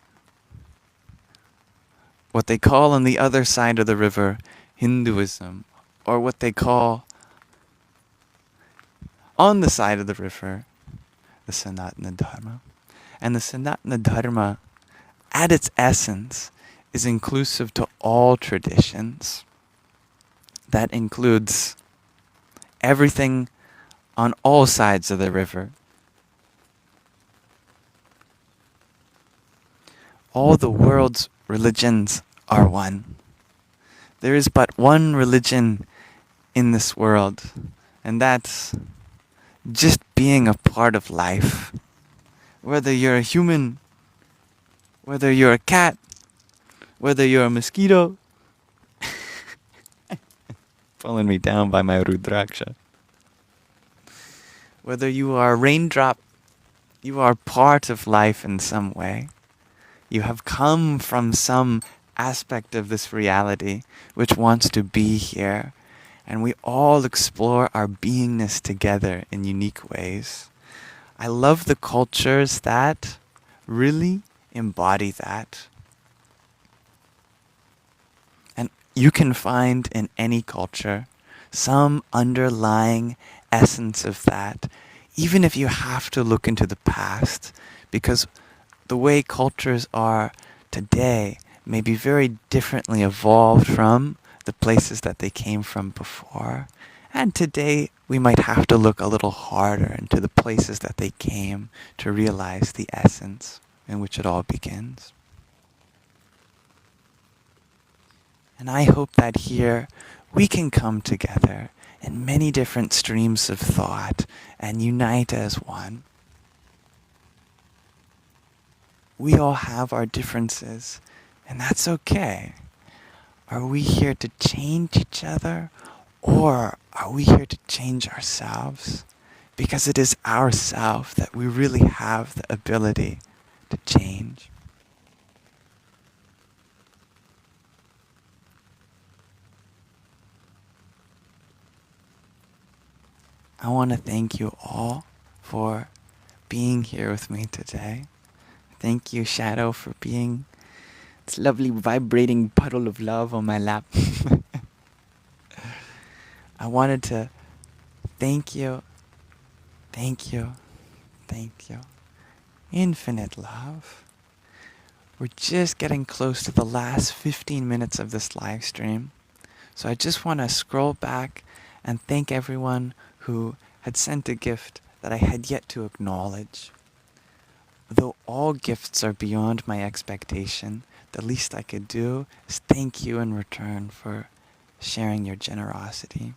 what they call on the other side of the river Hinduism, or what they call on the side of the river the Sanatana Dharma. And the Sanatana Dharma, at its essence, is inclusive to all traditions. That includes everything on all sides of the river. All the world's religions are one. There is but one religion in this world, and that's just being a part of life. Whether you're a human, whether you're a cat, whether you're a mosquito, pulling me down by my Rudraksha. Whether you are a raindrop, you are part of life in some way. You have come from some aspect of this reality which wants to be here. And we all explore our beingness together in unique ways. I love the cultures that really embody that. And you can find in any culture some underlying essence of that, even if you have to look into the past, because the way cultures are today may be very differently evolved from the places that they came from before. And today we might have to look a little harder into the places that they came to realize the essence in which it all begins. And I hope that here we can come together in many different streams of thought and unite as one. We all have our differences, and that's okay. Are we here to change each other, or are we here to change ourselves? Because it is ourself that we really have the ability to change. I want to thank you all for being here with me today. Thank you, Shadow, for being this lovely vibrating puddle of love on my lap. I wanted to thank you, thank you, thank you. Infinite love. We're just getting close to the last 15 minutes of this live stream. So I just want to scroll back and thank everyone who had sent a gift that I had yet to acknowledge. Though all gifts are beyond my expectation, the least I could do is thank you in return for sharing your generosity.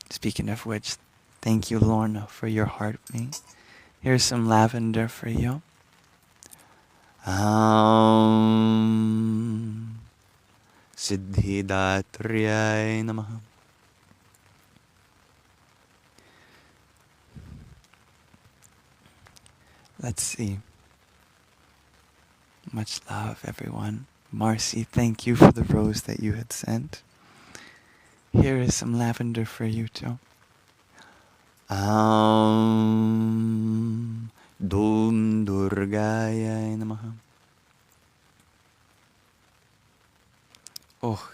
Speaking of which, thank you, Lorna, for your heartmate. Here's some lavender for you. Siddhidatriyai namaha. Let's see. Much love, everyone. Marcy, thank you for the rose that you had sent. Here is some lavender for you too. Dum Durgaya namaha. Oh,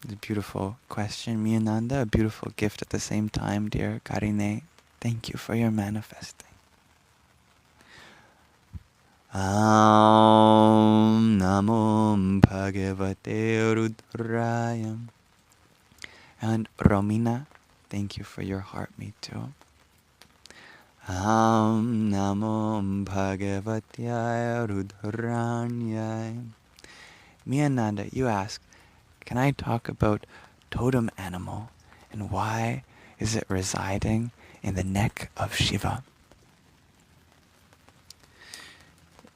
the beautiful question, Miyananda. A beautiful gift at the same time, dear Karine. Thank you for your manifesting. Namo Bhagavate Rudraya. And Romina, thank you for your heartmeet too. Namo Bhagavatya Rudranya. Miyananda, you ask, can I talk about totem animal and why is it residing in the neck of Shiva?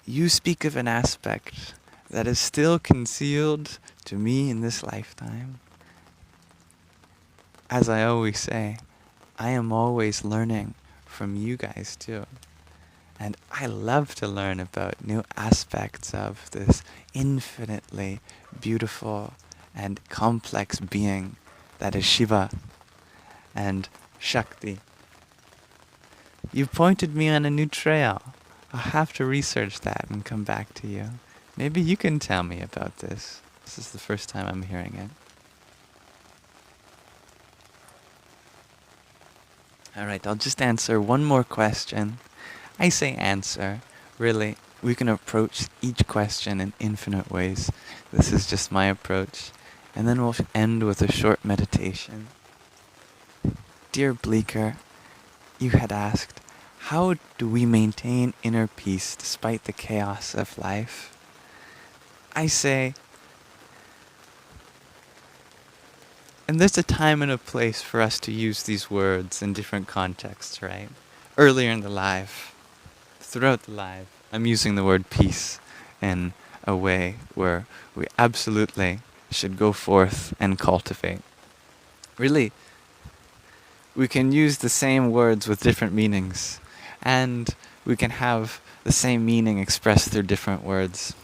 You speak of an aspect that is still concealed to me in this lifetime. As I always say, I am always learning from you guys too. And I love to learn about new aspects of this infinitely beautiful and complex being that is Shiva and Shakti. You pointed me on a new trail. I'll have to research that and come back to you. Maybe you can tell me about this. This is the first time I'm hearing it. Alright, I'll just answer one more question. I say answer. Really, we can approach each question in infinite ways. This is just my approach. And then we'll end with a short meditation. Dear Bleecker, you had asked, how do we maintain inner peace despite the chaos of life? I say, and there's a time and a place for us to use these words in different contexts, right? Earlier in the life, throughout the life, I'm using the word peace in a way where we absolutely should go forth and cultivate. Really, we can use the same words with different meanings, and we can have the same meaning expressed through different words.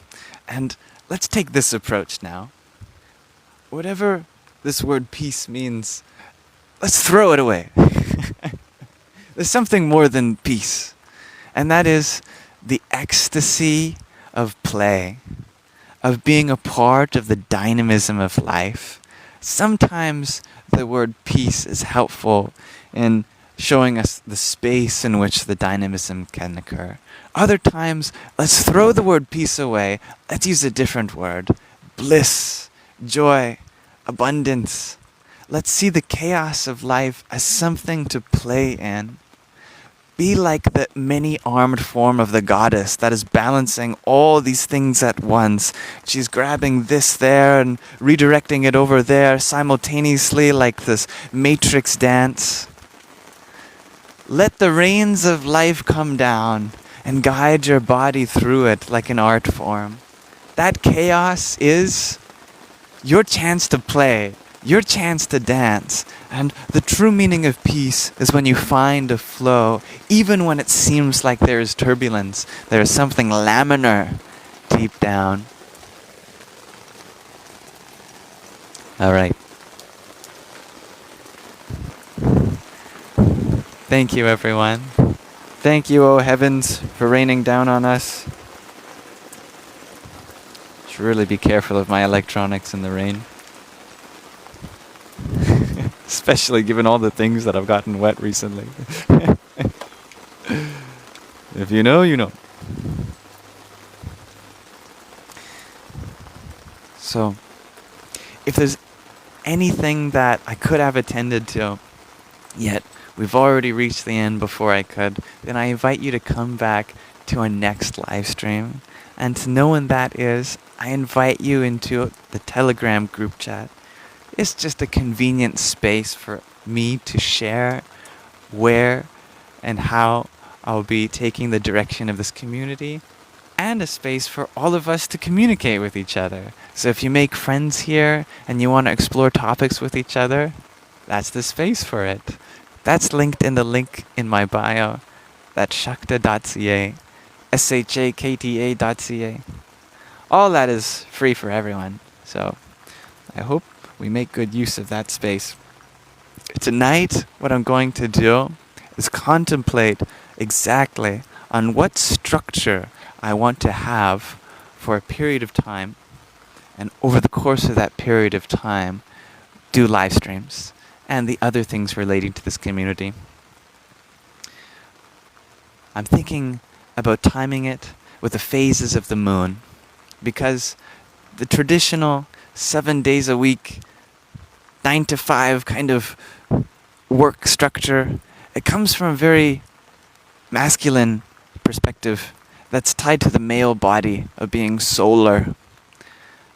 And let's take this approach now. Whatever this word peace means, let's throw it away. There's something more than peace, and that is the ecstasy of play, of being a part of the dynamism of life. Sometimes the word peace is helpful in showing us the space in which the dynamism can occur. Other times, let's throw the word peace away. Let's use a different word. Bliss, joy, abundance. Let's see the chaos of life as something to play in. Be like the many-armed form of the goddess that is balancing all these things at once. She's grabbing this there and redirecting it over there simultaneously like this matrix dance. Let the reins of life come down and guide your body through it like an art form. That chaos is your chance to play, your chance to dance. And the true meaning of peace is when you find a flow, even when it seems like there is turbulence, there is something laminar deep down. All right. Thank you, everyone. Thank you, O heavens, for raining down on us. Should really be careful of my electronics in the rain. Especially given all the things that I've gotten wet recently. If you know, you know. So, if there's anything that I could have attended to yet we've already reached the end before I could, then I invite you to come back to our next live stream. And to know when that is, I invite you into the Telegram group chat. It's just a convenient space for me to share where and how I'll be taking the direction of this community, and a space for all of us to communicate with each other. So if you make friends here and you want to explore topics with each other, that's the space for it. That's linked in the link in my bio. That's shakta.ca, shakta.ca. All that is free for everyone. So I hope we make good use of that space. Tonight, what I'm going to do is contemplate exactly on what structure I want to have for a period of time, and over the course of that period of time, do live streams and the other things relating to this community. I'm thinking about timing it with the phases of the moon, because the traditional 7 days a week, 9 to 5 kind of work structure, it comes from a very masculine perspective that's tied to the male body of being solar.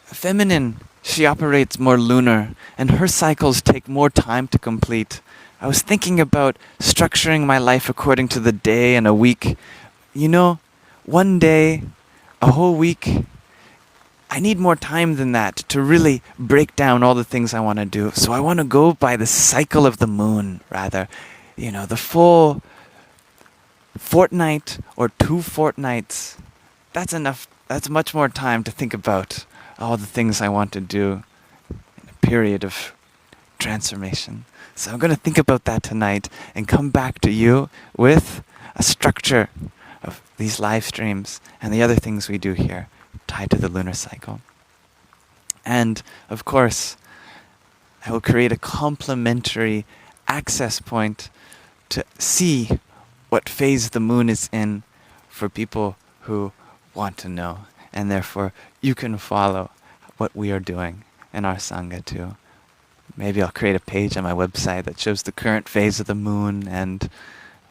Feminine, she operates more lunar, and her cycles take more time to complete. I was thinking about structuring my life according to the day and a week. You know, one day, a whole week, I need more time than that to really break down all the things I want to do. So I want to go by the cycle of the moon, rather. You know, the full fortnight or 2 fortnights. That's enough. That's much more time to think about all the things I want to do in a period of transformation. So I'm going to think about that tonight and come back to you with a structure of these live streams and the other things we do here tied to the lunar cycle. And of course, I will create a complementary access point to see what phase the moon is in for people who want to know. And therefore, you can follow what we are doing in our Saṅgha too. Maybe I'll create a page on my website that shows the current phase of the moon and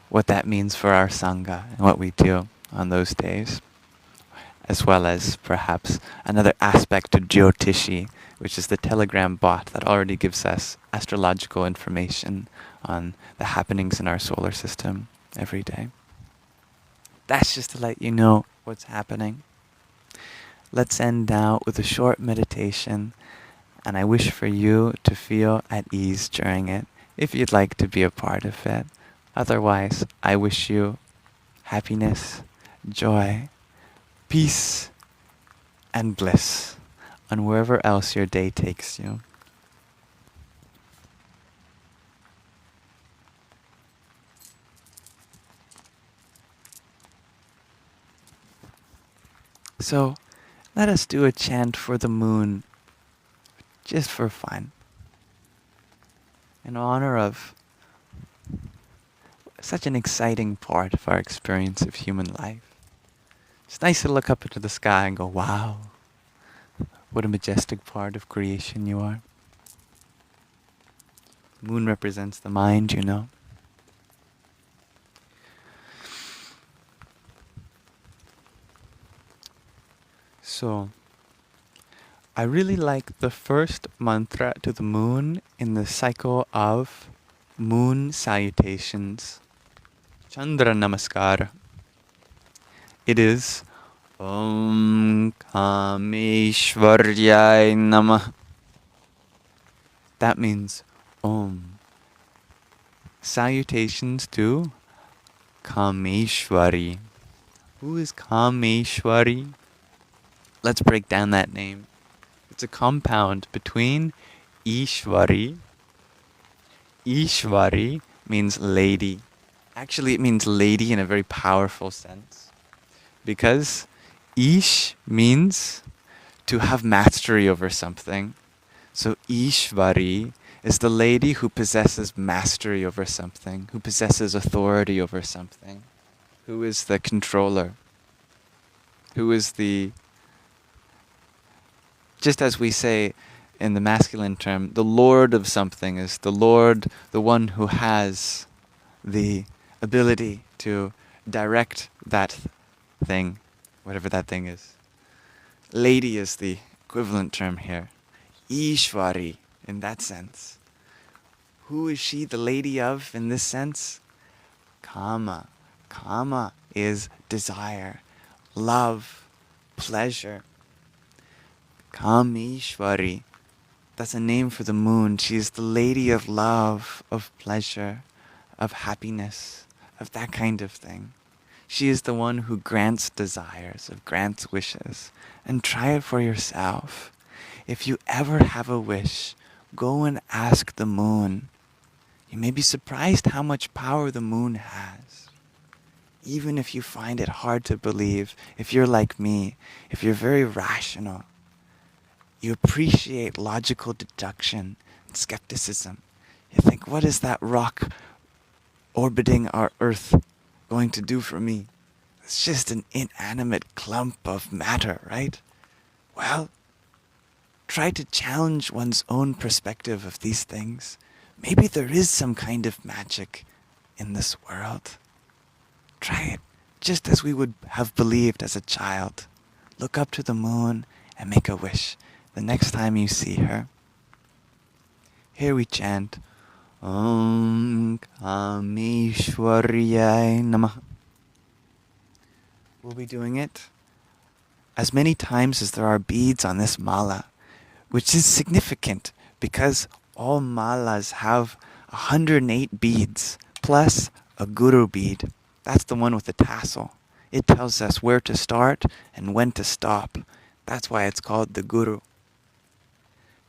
what that means for our Saṅgha and what we do on those days, as well as perhaps another aspect of Jyotishi, which is the Telegram bot that already gives us astrological information on the happenings in our solar system every day. That's just to let you know what's happening. Let's end now with a short meditation, and I wish for you to feel at ease during it, if you'd like to be a part of it. Otherwise, I wish you happiness, joy, peace, and bliss on wherever else your day takes you. So, let us do a chant for the moon, just for fun, in honor of such an exciting part of our experience of human life. It's nice to look up into the sky and go, wow, what a majestic part of creation you are. The moon represents the mind, you know. So, I really like the first mantra to the moon in the cycle of moon salutations. Chandra Namaskar. It is Om Kāmeśvarī Namah. That means Om. Salutations to Kāmeśvarī. Who is Kāmeśvarī? Let's break down that name. It's a compound between Ishvari. Ishvari means lady. Actually, it means lady in a very powerful sense, because Ish means to have mastery over something. So Ishvari is the lady who possesses mastery over something, who possesses authority over something, who is the controller, who is the, just as we say, in the masculine term, the lord of something is the lord, the one who has the ability to direct that thing, whatever that thing is. Lady is the equivalent term here. Ishvari, in that sense. Who is she the lady of in this sense? Kama. Kama is desire, love, pleasure. Kāmeśvarī. That's a name for the moon. She is the lady of love, of pleasure, of happiness, of that kind of thing. She is the one who grants desires, of grants wishes. And try it for yourself. If you ever have a wish, go and ask the moon. You may be surprised how much power the moon has. Even if you find it hard to believe, if you're like me, if you're very rational, you appreciate logical deduction and skepticism. You think, what is that rock orbiting our Earth going to do for me? It's just an inanimate clump of matter, right? Well, try to challenge one's own perspective of these things. Maybe there is some kind of magic in this world. Try it, just as we would have believed as a child. Look up to the moon and make a wish the next time you see her. Here we chant, Om Kāmeśvarī Namah. We'll be doing it as many times as there are beads on this mala, which is significant because all malas have 108 beads plus a guru bead. That's the one with the tassel. It tells us where to start and when to stop. That's why it's called the guru.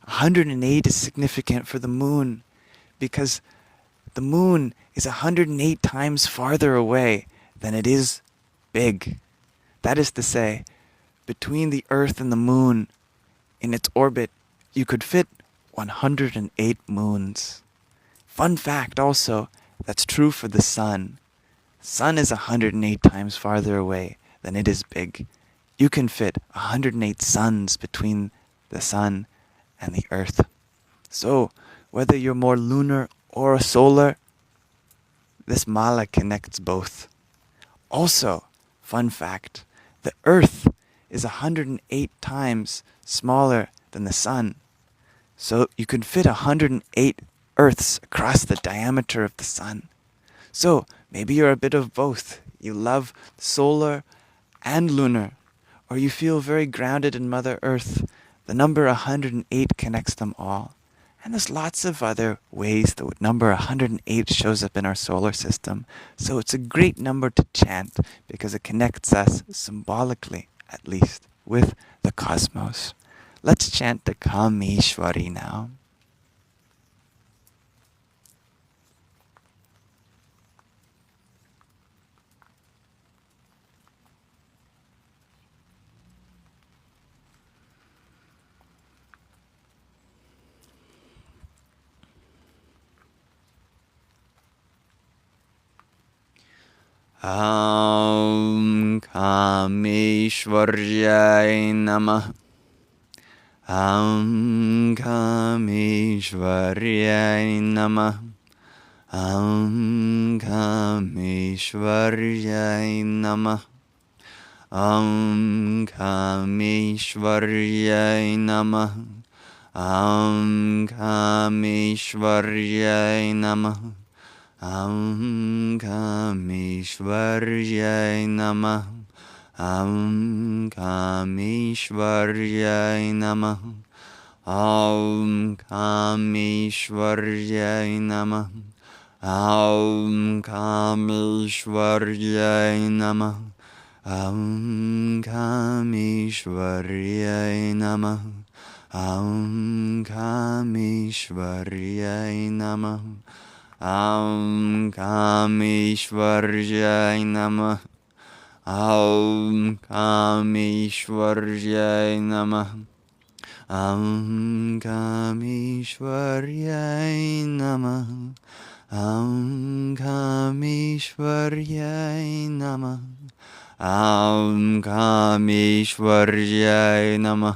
108 is significant for the moon because the moon is 108 times farther away than it is big. That is to say, between the Earth and the moon, in its orbit, you could fit 108 moons. Fun fact also, that's true for the sun. Sun is 108 times farther away than it is big. You can fit 108 suns between the sun and the Earth. So, whether you're more lunar or solar, this mala connects both. Also, fun fact, the Earth is 108 times smaller than the sun. So you can fit 108 Earths across the diameter of the sun. So maybe you're a bit of both. You love solar and lunar, or you feel very grounded in Mother Earth. The number 108 connects them all. And there's lots of other ways the number 108 shows up in our solar system. So it's a great number to chant because it connects us symbolically, at least, with the cosmos. Let's chant the Kāmeśvarī now. Om Kāmeśvarī Namah. Om Kāmeśvarī Namah. Om Kāmeśvarī Namah. Om Kāmeśvarī Namah. Om Kāmeśvarī Namah. Om Kāmeśvarī Namah. Om Kāmeśvarī Namah. Om Kāmeśvarī Namah. Om Kāmeśvarī Namah. Om Kāmeśvarī Namah. Om Kāmeśvarī Namah. Om Kāmeśvarī Namah. Om Kāmeśvarī Namah. Om Kāmeśvarī Namah. Om Kāmeśvarī Namah. Om Kāmeśvarī Namah.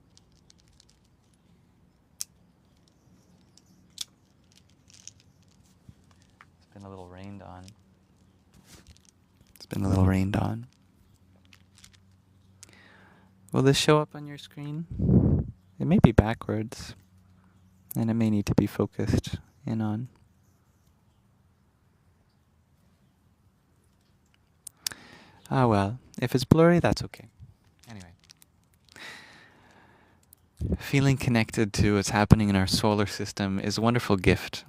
been a little rained on. Will this show up on your screen? It may be backwards, and it may need to be focused in on. Ah well, if it's blurry, that's okay. Anyway. Feeling connected to what's happening in our solar system is a wonderful gift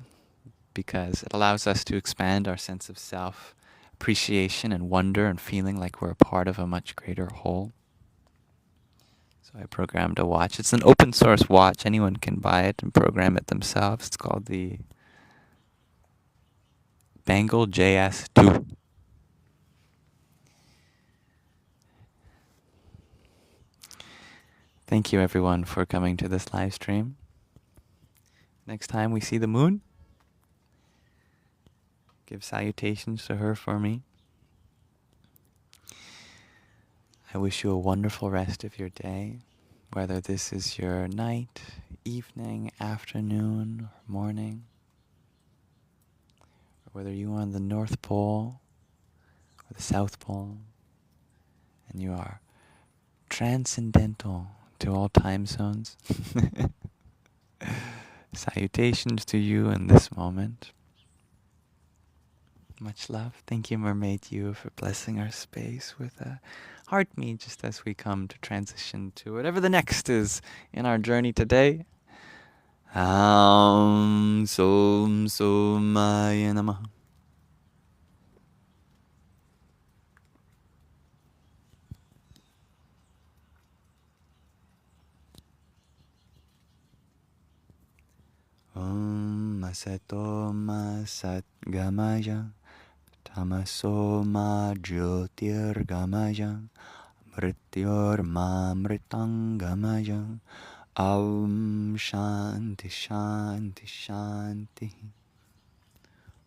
because it allows us to expand our sense of self, appreciation and wonder, and feeling like we're a part of a much greater whole. So I programmed a watch. It's an open source watch. Anyone can buy it and program it themselves. It's called the Bangle JS2. Thank you everyone for coming to this live stream. Next time we see the moon, give salutations to her for me. I wish you a wonderful rest of your day, whether this is your night, evening, afternoon, or morning, or whether you are on the North Pole or the South Pole, and you are transcendental to all time zones. Salutations to you in this moment. Much love. Thank you, Mermaid You, for blessing our space with a heart me just as we come to transition to whatever the next is in our journey today. Som Somaya Namaha. Om Asato Ma Satgamaya Tamaso Ma Jyotirgamaya Mrityor Ma Mritangamaya. Om Shanti Shanti Shanti.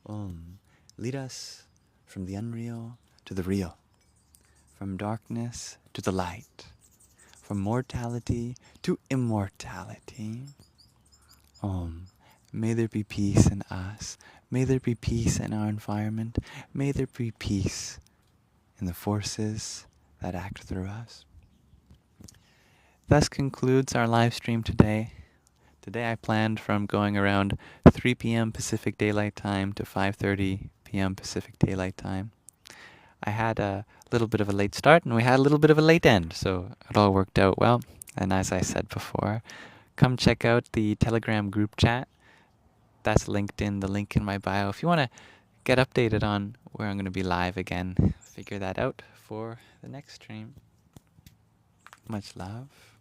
Om. Lead us from the unreal to the real, from darkness to the light, from mortality to immortality. Om. May there be peace in us. May there be peace in our environment. May there be peace in the forces that act through us. Thus concludes our live stream today. Today I planned from going around 3 p.m. Pacific Daylight Time to 5:30 p.m. Pacific Daylight Time. I had a little bit of a late start and we had a little bit of a late end, so it all worked out well. And as I said before, come check out the Telegram group chat. That's linked in the link in my bio. If you want to get updated on where I'm going to be live again, figure that out for the next stream. Much love.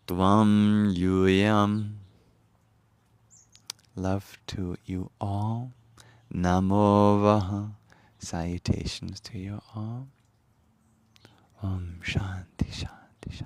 Tvam Yuyam. Love to you all. Namo Vaha. Salutations to you all. Om Shanti Shanti Shanti.